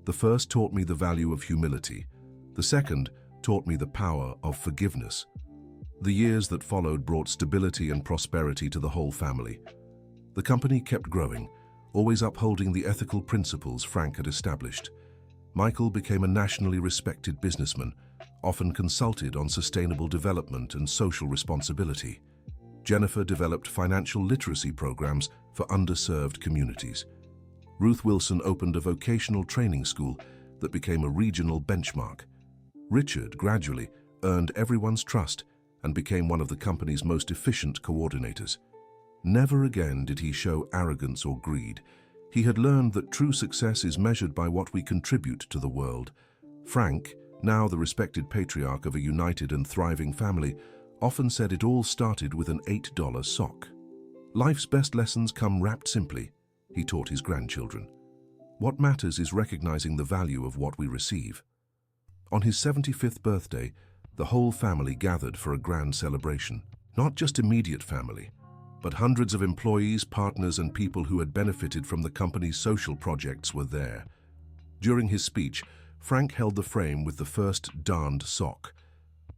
"The first taught me the value of humility. The second taught me the power of forgiveness." The years that followed brought stability and prosperity to the whole family. The company kept growing, always upholding the ethical principles Frank had established. Michael became a nationally respected businessman, often consulted on sustainable development and social responsibility. Jennifer developed financial literacy programs for underserved communities. Ruth Wilson opened a vocational training school that became a regional benchmark. Richard gradually earned everyone's trust and became one of the company's most efficient coordinators. Never again did he show arrogance or greed. He had learned that true success is measured by what we contribute to the world. Frank, now the respected patriarch of a united and thriving family, often said it all started with an $8 sock. "Life's best lessons come wrapped simply," he taught his grandchildren. "What matters is recognizing the value of what we receive." On his 75th birthday, the whole family gathered for a grand celebration. Not just immediate family, but hundreds of employees, partners, and people who had benefited from the company's social projects were there. During his speech, Frank held the frame with the first darned sock.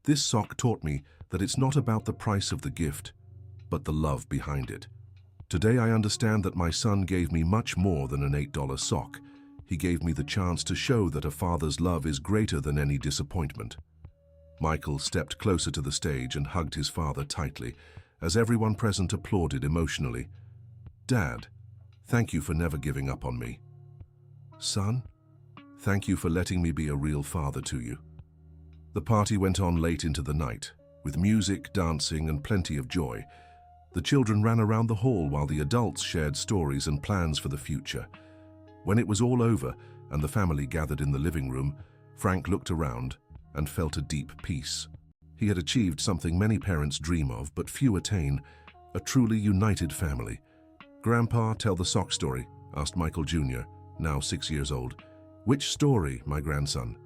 "This sock taught me that it's not about the price of the gift, but the love behind it. Today I understand that my son gave me much more than an $8 sock. He gave me the chance to show that a father's love is greater than any disappointment." Michael stepped closer to the stage and hugged his father tightly, as everyone present applauded emotionally. "Dad, thank you for never giving up on me." Son, thank you for letting me be a real father to you. The party went on late into the night, with music, dancing, and plenty of joy. The children ran around the hall while the adults shared stories and plans for the future. When it was all over and the family gathered in the living room, Frank looked around and felt a deep peace. He had achieved something many parents dream of but few attain, a truly united family. "Grandpa, tell the sock story," asked Michael Jr., now 6 years old. "Which story, my grandson?"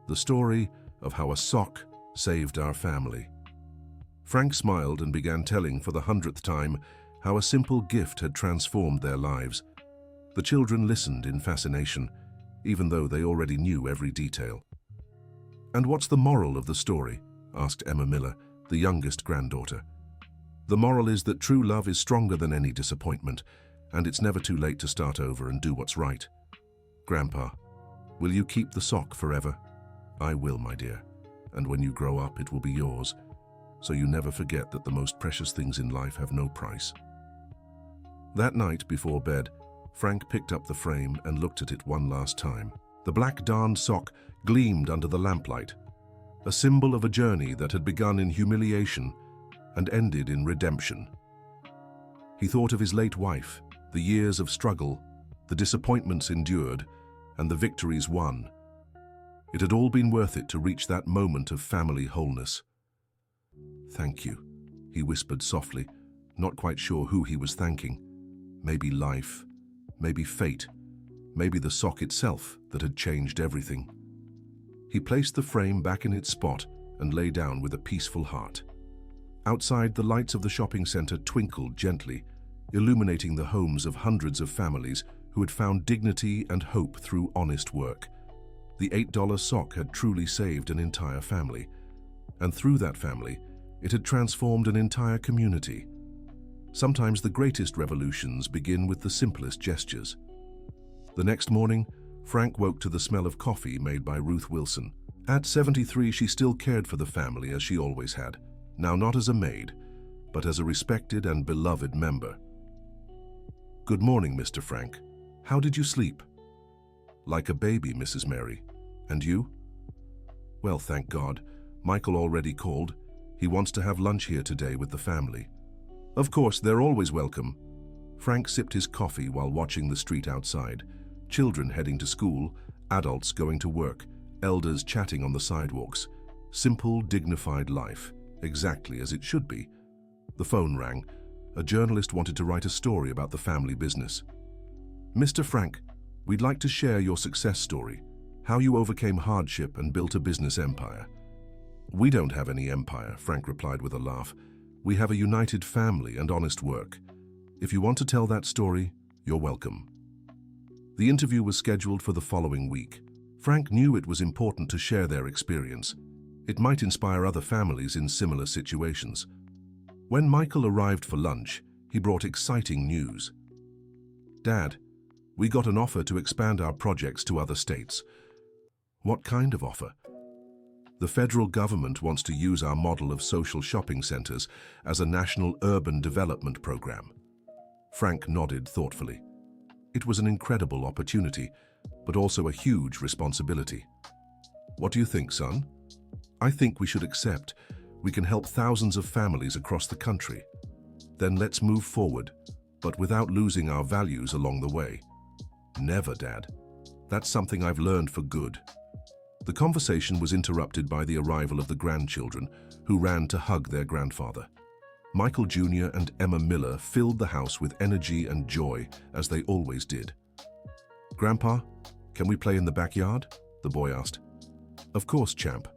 "The story of how a sock saved our family." Frank smiled and began telling for the 100th time how a simple gift had transformed their lives. The children listened in fascination, even though they already knew every detail. "And what's the moral of the story?" asked Emma Miller, the youngest granddaughter. "The moral is that true love is stronger than any disappointment, and it's never too late to start over and do what's right." "Grandpa, will you keep the sock forever?" "I will, my dear, and when you grow up it will be yours, so you never forget that the most precious things in life have no price." That night before bed, Frank picked up the frame and looked at it one last time. The black darned sock gleamed under the lamplight, a symbol of a journey that had begun in humiliation and ended in redemption. He thought of his late wife, the years of struggle, the disappointments endured, and the victories won. It had all been worth it to reach that moment of family wholeness. "Thank you," he whispered softly, not quite sure who he was thanking. Maybe life, maybe fate, maybe the sock itself that had changed everything. He placed the frame back in its spot and lay down with a peaceful heart. Outside, the lights of the shopping center twinkled gently, illuminating the homes of hundreds of families who had found dignity and hope through honest work. The $8 sock had truly saved an entire family, and through that family, it had transformed an entire community. Sometimes the greatest revolutions begin with the simplest gestures. The next morning, Frank woke to the smell of coffee made by Ruth Wilson. At 73, she still cared for the family as she always had, now not as a maid, but as a respected and beloved member. "Good morning, Mr. Frank. How did you sleep?" "Like a baby, Mrs. Mary. And you?" "Well, thank God. Michael already called. He wants to have lunch here today with the family." "Of course, they're always welcome." Frank sipped his coffee while watching the street outside. Children heading to school, adults going to work, elders chatting on the sidewalks. Simple, dignified life, exactly as it should be. The phone rang. A journalist wanted to write a story about the family business. "Mr. Frank, we'd like to share your success story, how you overcame hardship and built a business empire." "We don't have any empire," Frank replied with a laugh. "We have a united family and honest work. If you want to tell that story, you're welcome." The interview was scheduled for the following week. Frank knew it was important to share their experience. It might inspire other families in similar situations. When Michael arrived for lunch, he brought exciting news. "Dad, we got an offer to expand our projects to other states." "What kind of offer?" "The federal government wants to use our model of social shopping centers as a national urban development program." Frank nodded thoughtfully. It was an incredible opportunity, but also a huge responsibility. "What do you think, son?" "I think we should accept. We can help thousands of families across the country. Then let's move forward, but without losing our values along the way." "Never, Dad. That's something I've learned for good." The conversation was interrupted by the arrival of the grandchildren, who ran to hug their grandfather. Michael Jr. and Emma Miller filled the house with energy and joy, as they always did. "Grandpa, can we play in the backyard?" the boy asked. "Of course, champ.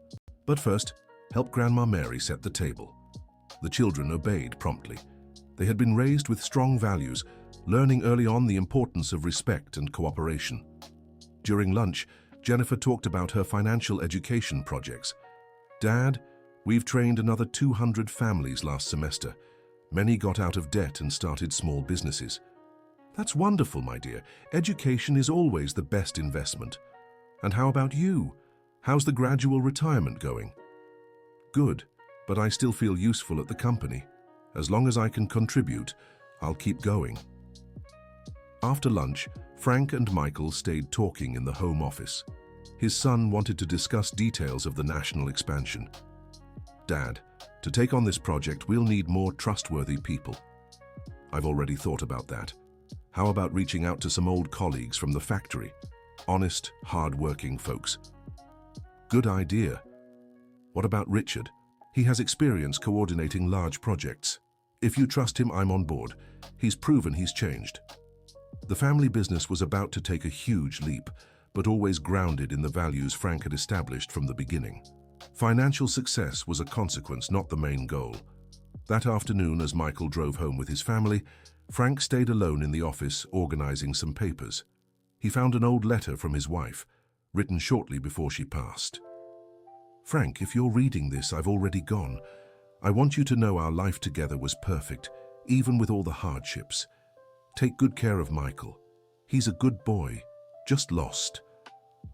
But first, help Grandma Mary set the table." The children obeyed promptly. They had been raised with strong values, learning early on the importance of respect and cooperation. During lunch, Jennifer talked about her financial education projects. "Dad, we've trained another 200 families last semester. Many got out of debt and started small businesses." "That's wonderful, my dear. Education is always the best investment." "And how about you? How's the gradual retirement going?" "Good, but I still feel useful at the company. As long as I can contribute, I'll keep going." After lunch, Frank and Michael stayed talking in the home office. His son wanted to discuss details of the national expansion. "Dad, to take on this project, we'll need more trustworthy people." "I've already thought about that. How about reaching out to some old colleagues from the factory? Honest, hard-working folks." "Good idea. What about Richard? He has experience coordinating large projects. If you trust him, I'm on board. He's proven he's changed." The family business was about to take a huge leap, but always grounded in the values Frank had established from the beginning. Financial success was a consequence, not the main goal. That afternoon, as Michael drove home with his family, Frank stayed alone in the office organizing some papers. He found an old letter from his wife, written shortly before she passed. "Frank, if you're reading this, I've already gone. I want you to know our life together was perfect, even with all the hardships. Take good care of Michael. He's a good boy, just lost.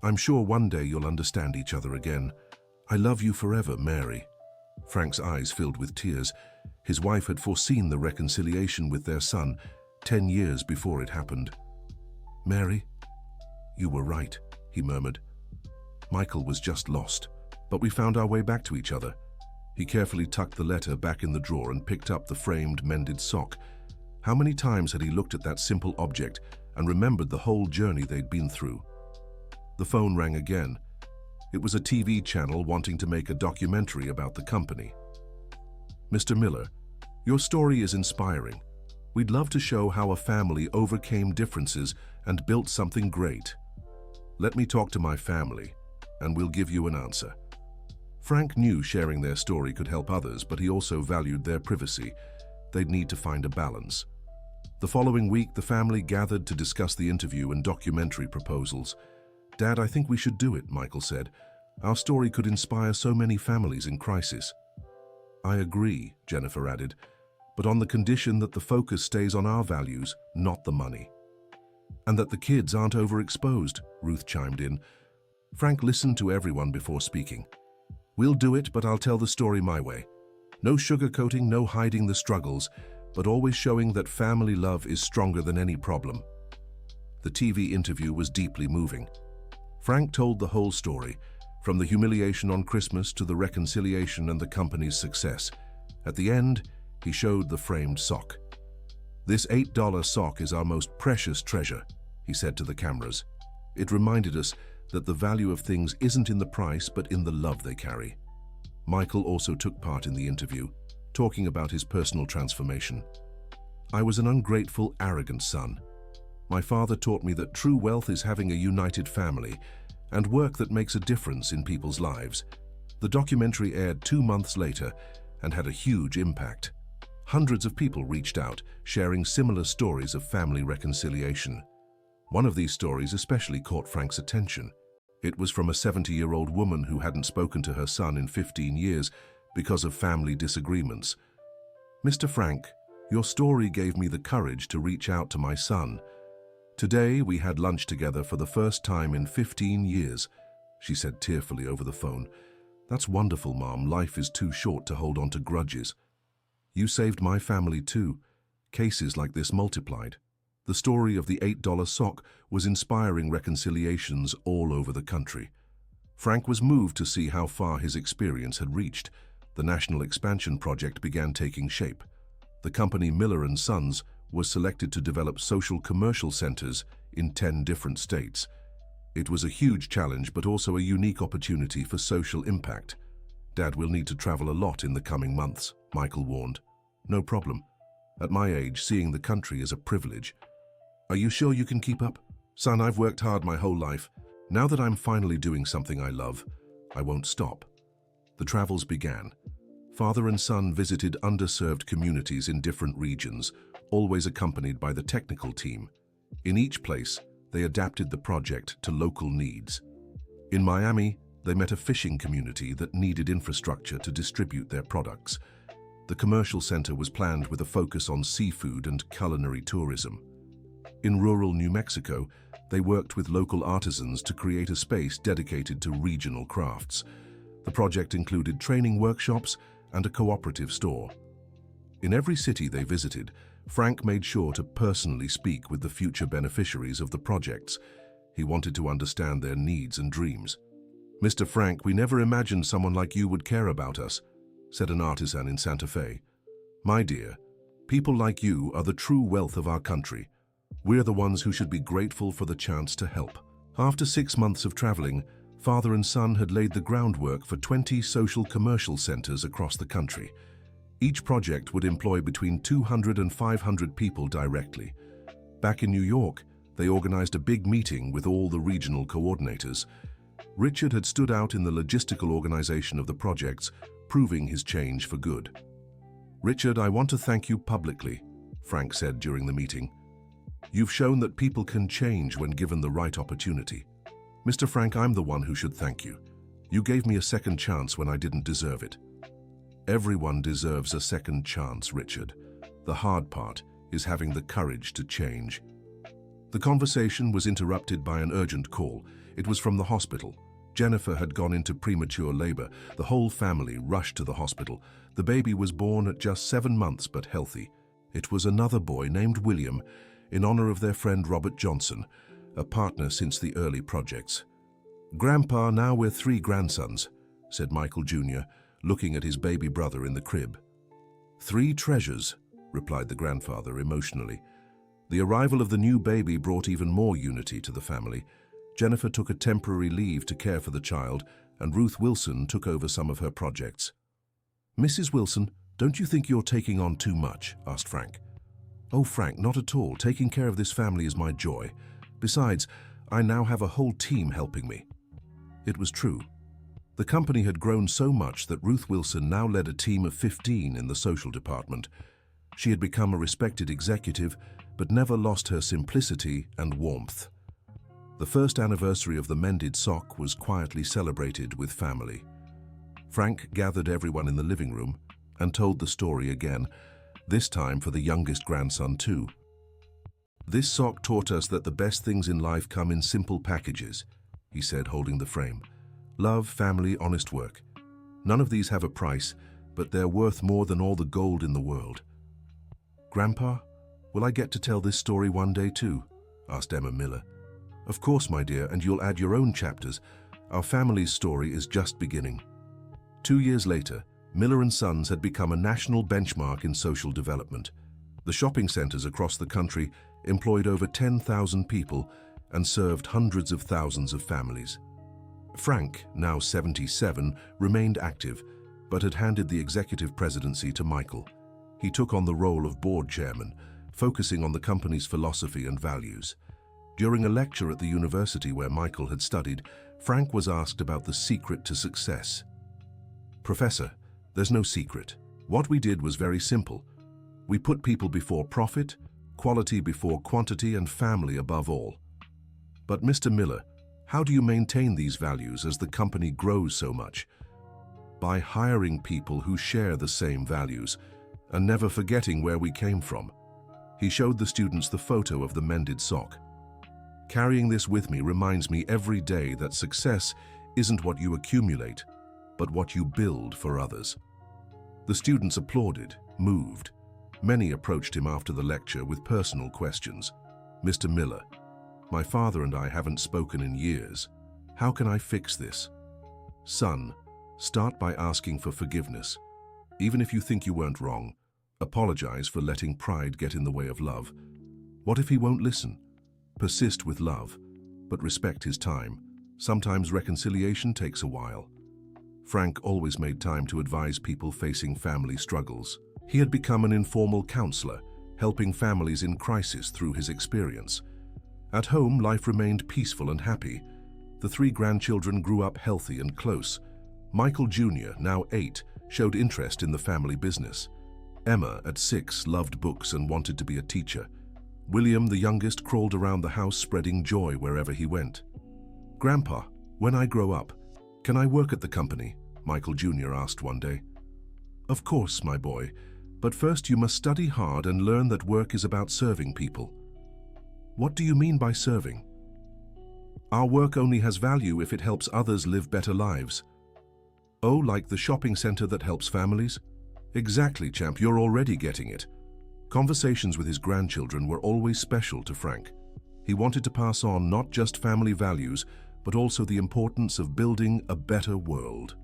I'm sure one day you'll understand each other again. I love you forever, Mary." Frank's eyes filled with tears. His wife had foreseen the reconciliation with their son 10 years before it happened. "Mary, you were right," he murmured. "Michael was just lost, but we found our way back to each other." He carefully tucked the letter back in the drawer and picked up the framed, mended sock. How many times had he looked at that simple object and remembered the whole journey they'd been through? The phone rang again. It was a TV channel wanting to make a documentary about the company. "Mr. Miller, your story is inspiring. We'd love to show how a family overcame differences and built something great. Let me talk to my family, and we'll give you an answer." Frank knew sharing their story could help others, but he also valued their privacy. They'd need to find a balance. The following week, the family gathered to discuss the interview and documentary proposals. "Dad, I think we should do it," Michael said. "Our story could inspire so many families in crisis." "I agree," Jennifer added, "but on the condition that the focus stays on our values, not the money." "And that the kids aren't overexposed," Ruth chimed in. Frank listened to everyone before speaking. "We'll do it, but I'll tell the story my way. No sugarcoating, no hiding the struggles, but always showing that family love is stronger than any problem." The TV interview was deeply moving. Frank told the whole story, from the humiliation on Christmas to the reconciliation and the company's success. At the end, he showed the framed sock. "This $8 sock is our most precious treasure," he said to the cameras. "It reminded us that the value of things isn't in the price, but in the love they carry." Michael also took part in the interview, talking about his personal transformation. "I was an ungrateful, arrogant son. My father taught me that true wealth is having a united family and work that makes a difference in people's lives." The documentary aired 2 months later and had a huge impact. Hundreds of people reached out, sharing similar stories of family reconciliation. One of these stories especially caught Frank's attention. It was from a 70-year-old woman who hadn't spoken to her son in 15 years because of family disagreements. "Mr. Frank, your story gave me the courage to reach out to my son. Today we had lunch together for the first time in 15 years, she said tearfully over the phone. "That's wonderful, Mom. Life is too short to hold on to grudges. You saved my family too. Cases like this multiplied." The story of the $8 sock was inspiring reconciliations all over the country. Frank was moved to see how far his experience had reached. The National Expansion Project began taking shape. The company Miller & Sons was selected to develop social commercial centers in 10 different states. It was a huge challenge, but also a unique opportunity for social impact. "Dad will need to travel a lot in the coming months," Michael warned. "No problem. At my age, seeing the country is a privilege." "Are you sure you can keep up?" "Son, I've worked hard my whole life. Now that I'm finally doing something I love, I won't stop." The travels began. Father and son visited underserved communities in different regions, always accompanied by the technical team. In each place, they adapted the project to local needs. In Miami, they met a fishing community that needed infrastructure to distribute their products. The commercial center was planned with a focus on seafood and culinary tourism. In rural New Mexico, they worked with local artisans to create a space dedicated to regional crafts. The project included training workshops and a cooperative store. In every city they visited, Frank made sure to personally speak with the future beneficiaries of the projects. He wanted to understand their needs and dreams. "Mr. Frank, we never imagined someone like you would care about us," said an artisan in Santa Fe. "My dear, people like you are the true wealth of our country. We're the ones who should be grateful for the chance to help." After 6 months of traveling, father and son had laid the groundwork for 20 social commercial centers across the country. Each project would employ between 200 and 500 people directly. Back in New York, they organized a big meeting with all the regional coordinators. Richard had stood out in the logistical organization of the projects, proving his change for good. "Richard, I want to thank you publicly," Frank said during the meeting. "You've shown that people can change when given the right opportunity. Mr. Frank, I'm the one who should thank you. You gave me a second chance when I didn't deserve it." "Everyone deserves a second chance, Richard. The hard part is having the courage to change." The conversation was interrupted by an urgent call. It was from the hospital. Jennifer had gone into premature labor. The whole family rushed to the hospital. The baby was born at just 7 months but healthy. It was another boy named William, in honor of their friend Robert Johnson, a partner since the early projects. "Grandpa, now we're 3 grandsons," said Michael Jr., looking at his baby brother in the crib. "3 treasures," replied the grandfather emotionally. The arrival of the new baby brought even more unity to the family. Jennifer took a temporary leave to care for the child, and Ruth Wilson took over some of her projects. "Mrs. Wilson, don't you think you're taking on too much?" asked Frank. "Oh, Frank, not at all. Taking care of this family is my joy. Besides, I now have a whole team helping me." It was true. The company had grown so much that Ruth Wilson now led a team of 15 in the social department. She had become a respected executive, but never lost her simplicity and warmth. The first anniversary of the Mended Sock was quietly celebrated with family. Frank gathered everyone in the living room and told the story again, this time for the youngest grandson too. "This sock taught us that the best things in life come in simple packages," he said, holding the frame. "Love, family, honest work. None of these have a price, but they're worth more than all the gold in the world." "Grandpa, will I get to tell this story one day too?" asked Emma Miller. "Of course, my dear, and you'll add your own chapters. Our family's story is just beginning." 2 years later, Miller & Sons had become a national benchmark in social development. The shopping centers across the country employed over 10,000 people and served hundreds of thousands of families. Frank, now 77, remained active, but had handed the executive presidency to Michael. He took on the role of board chairman, focusing on the company's philosophy and values. During a lecture at the university where Michael had studied, Frank was asked about the secret to success. "Professor, there's no secret. What we did was very simple. We put people before profit, quality before quantity, and family above all." "But Mr. Miller, how do you maintain these values as the company grows so much?" "By hiring people who share the same values and never forgetting where we came from." He showed the students the photo of the mended sock. "Carrying this with me reminds me every day that success isn't what you accumulate, but what you build for others." The students applauded, moved. Many approached him after the lecture with personal questions. "Mr. Miller, my father and I haven't spoken in years. How can I fix this?" "Son, start by asking for forgiveness. Even if you think you weren't wrong, apologize for letting pride get in the way of love. What if he won't listen? Persist with love, but respect his time. Sometimes reconciliation takes a while." Frank always made time to advise people facing family struggles. He had become an informal counselor, helping families in crisis through his experience. At home, life remained peaceful and happy. The 3 grandchildren grew up healthy and close. Michael Jr., now 8, showed interest in the family business. Emma, at 6, loved books and wanted to be a teacher. William, the youngest, crawled around the house spreading joy wherever he went. "Grandpa, when I grow up, can I work at the company?" Michael Jr. asked one day. "Of course, my boy, but first you must study hard and learn that work is about serving people." "What do you mean by serving?" "Our work only has value if it helps others live better lives." "Oh, like the shopping center that helps families?" "Exactly, champ, you're already getting it. Conversations with his grandchildren were always special to Frank. He wanted to pass on not just family values, but also the importance of building a better world.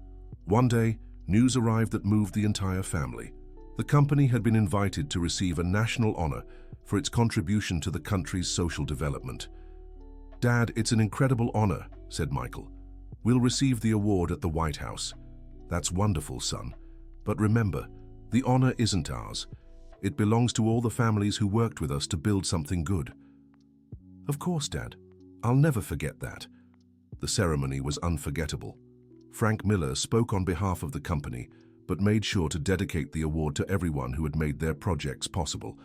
One day, news arrived that moved the entire family. The company had been invited to receive a national honor for its contribution to the country's social development. "Dad, it's an incredible honor," said Michael. "We'll receive the award at the White House." "That's wonderful, son. But remember, the honor isn't ours. It belongs to all the families who worked with us to build something good." "Of course, Dad. I'll never forget that." The ceremony was unforgettable. Frank Miller spoke on behalf of the company, but made sure to dedicate the award to everyone who had made their projects possible.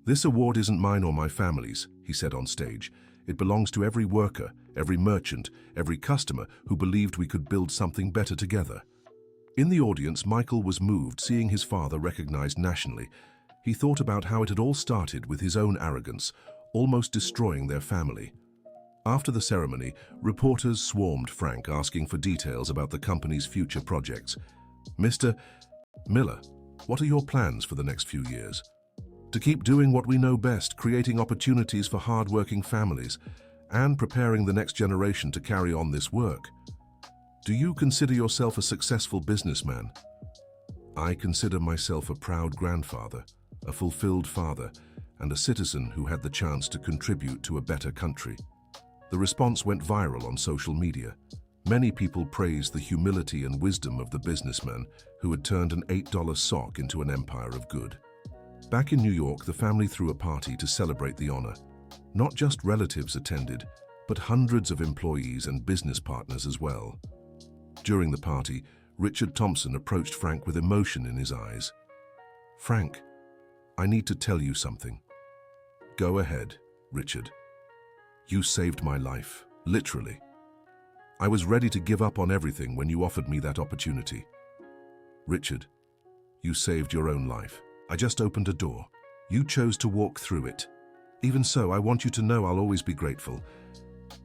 "This award isn't mine or my family's," he said on stage. "It belongs to every worker, every merchant, every customer who believed we could build something better together." In the audience, Michael was moved seeing his father recognized nationally. He thought about how it had all started with his own arrogance, almost destroying their family. After the ceremony, reporters swarmed Frank asking for details about the company's future projects. "Mr. Miller, what are your plans for the next few years?" "To keep doing what we know best, creating opportunities for hard-working families, and preparing the next generation to carry on this work." "Do you consider yourself a successful businessman?" "I consider myself a proud grandfather, a fulfilled father, and a citizen who had the chance to contribute to a better country." The response went viral on social media. Many people praised the humility and wisdom of the businessman who had turned an $8 sock into an empire of good. Back in New York, the family threw a party to celebrate the honor. Not just relatives attended, but hundreds of employees and business partners as well. During the party, Richard Thompson approached Frank with emotion in his eyes. "Frank, I need to tell you something." "Go ahead, Richard." "You saved my life, literally. I was ready to give up on everything when you offered me that opportunity." "Richard, you saved your own life. I just opened a door. You chose to walk through it. Even so, I want you to know I'll always be grateful."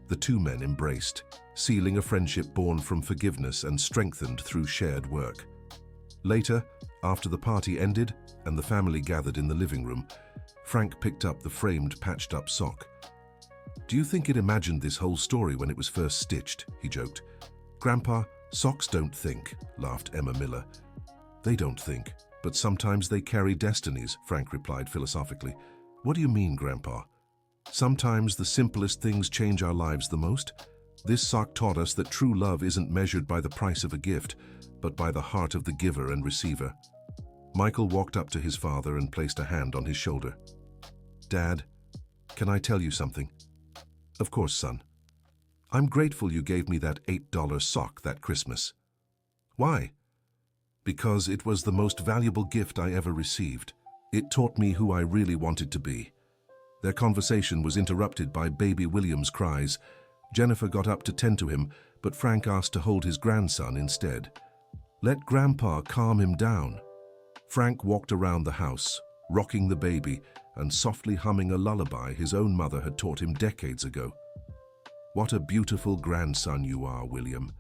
The two men embraced, sealing a friendship born from forgiveness and strengthened through shared work. Later, after the party ended and the family gathered in the living room, Frank picked up the framed, patched-up sock. "Do you think it imagined this whole story when it was first stitched?" he joked. "Grandpa, socks don't think," laughed Emma Miller. "They don't think, but sometimes they carry destinies," Frank replied philosophically. "What do you mean, Grandpa?" "Sometimes the simplest things change our lives the most. This sock taught us that true love isn't measured by the price of a gift, but by the heart of the giver and receiver." Michael walked up to his father and placed a hand on his shoulder. "Dad, can I tell you something?" "Of course, son." "I'm grateful you gave me that $8 sock that Christmas." "Why?" "Because it was the most valuable gift I ever received. It taught me who I really wanted to be." Their conversation was interrupted by baby William's cries. Jennifer got up to tend to him, but Frank asked to hold his grandson instead. "Let Grandpa calm him down." Frank walked around the house, rocking the baby and softly humming a lullaby his own mother had taught him decades ago. "What a beautiful grandson you are, William.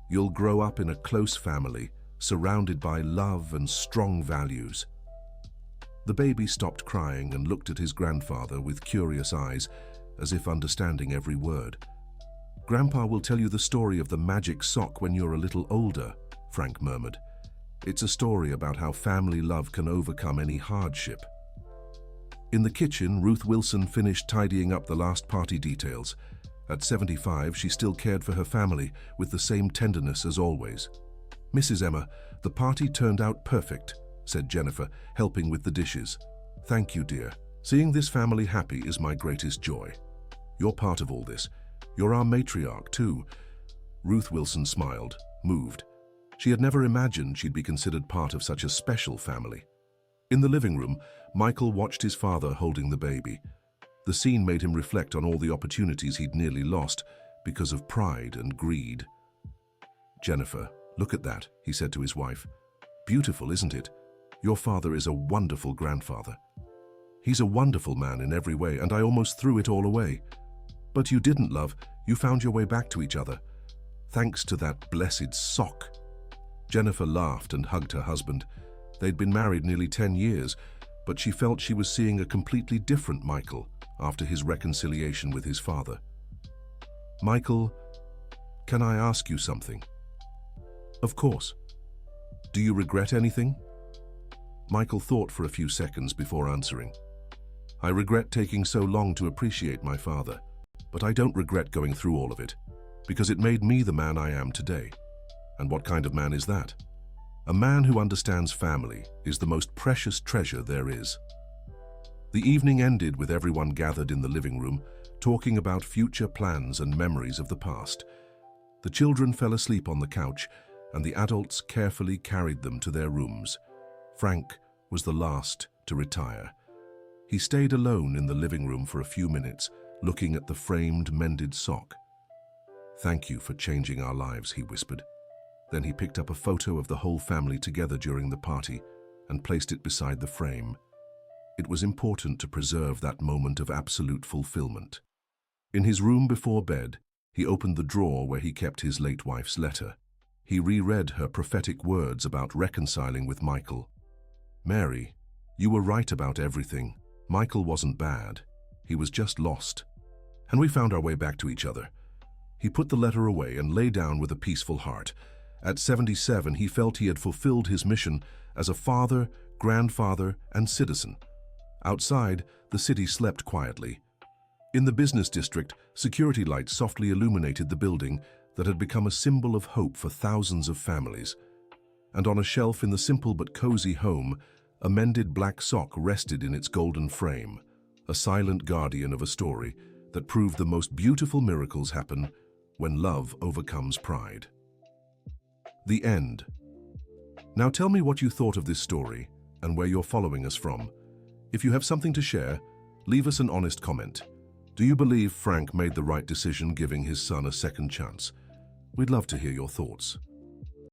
You'll grow up in a close family, surrounded by love and strong values." The baby stopped crying and looked at his grandfather with curious eyes, as if understanding every word. "Grandpa will tell you the story of the magic sock when you're a little older," Frank murmured. "It's a story about how family love can overcome any hardship." In the kitchen, Ruth Wilson finished tidying up the last party details. At 75, she still cared for her family with the same tenderness as always. "Mrs. Emma, the party turned out perfect," said Jennifer, helping with the dishes. "Thank you, dear. Seeing this family happy is my greatest joy. You're part of all this. You're our matriarch, too." Ruth Wilson smiled, moved. She had never imagined she'd be considered part of such a special family. In the living room, Michael watched his father holding the baby. The scene made him reflect on all the opportunities he'd nearly lost because of pride and greed. "Jennifer, look at that," he said to his wife. "Beautiful, isn't it? Your father is a wonderful grandfather. He's a wonderful man in every way, and I almost threw it all away. But you didn't, love. You found your way back to each other. Thanks to that blessed sock." Jennifer laughed and hugged her husband. They'd been married nearly 10 years, but she felt she was seeing a completely different Michael after his reconciliation with his father. "Michael, can I ask you something?" "Of course." "Do you regret anything?" Michael thought for a few seconds before answering. "I regret taking so long to appreciate my father, but I don't regret going through all of it, because it made me the man I am today." "And what kind of man is that?" "A man who understands family is the most precious treasure there is." The evening ended with everyone gathered in the living room, talking about future plans and memories of the past. The children fell asleep on the couch, and the adults carefully carried them to their rooms. Frank was the last to retire. He stayed alone in the living room for a few minutes, looking at the framed, mended sock. "Thank you for changing our lives," he whispered. Then he picked up a photo of the whole family together during the party and placed it beside the frame. It was important to preserve that moment of absolute fulfillment. In his room before bed, he opened the drawer where he kept his late wife's letter. He reread her prophetic words about reconciling with Michael. "Mary, you were right about everything. Michael wasn't bad. He was just lost. And we found our way back to each other." He put the letter away and lay down with a peaceful heart. At 77, he felt he had fulfilled his mission as a father, grandfather, and citizen. Outside, the city slept quietly. In the business district, security lights softly illuminated the building that had become a symbol of hope for thousands of families. And on a shelf in the simple but cozy home, a mended black sock rested in its golden frame, a silent guardian of a story that proved the most beautiful miracles happen when love overcomes pride. The end. Now tell me what you thought of this story and where you're following us from. If you have something to share, leave us an honest comment. Do you believe Frank made the right decision giving his son a second chance? We'd love to hear your thoughts.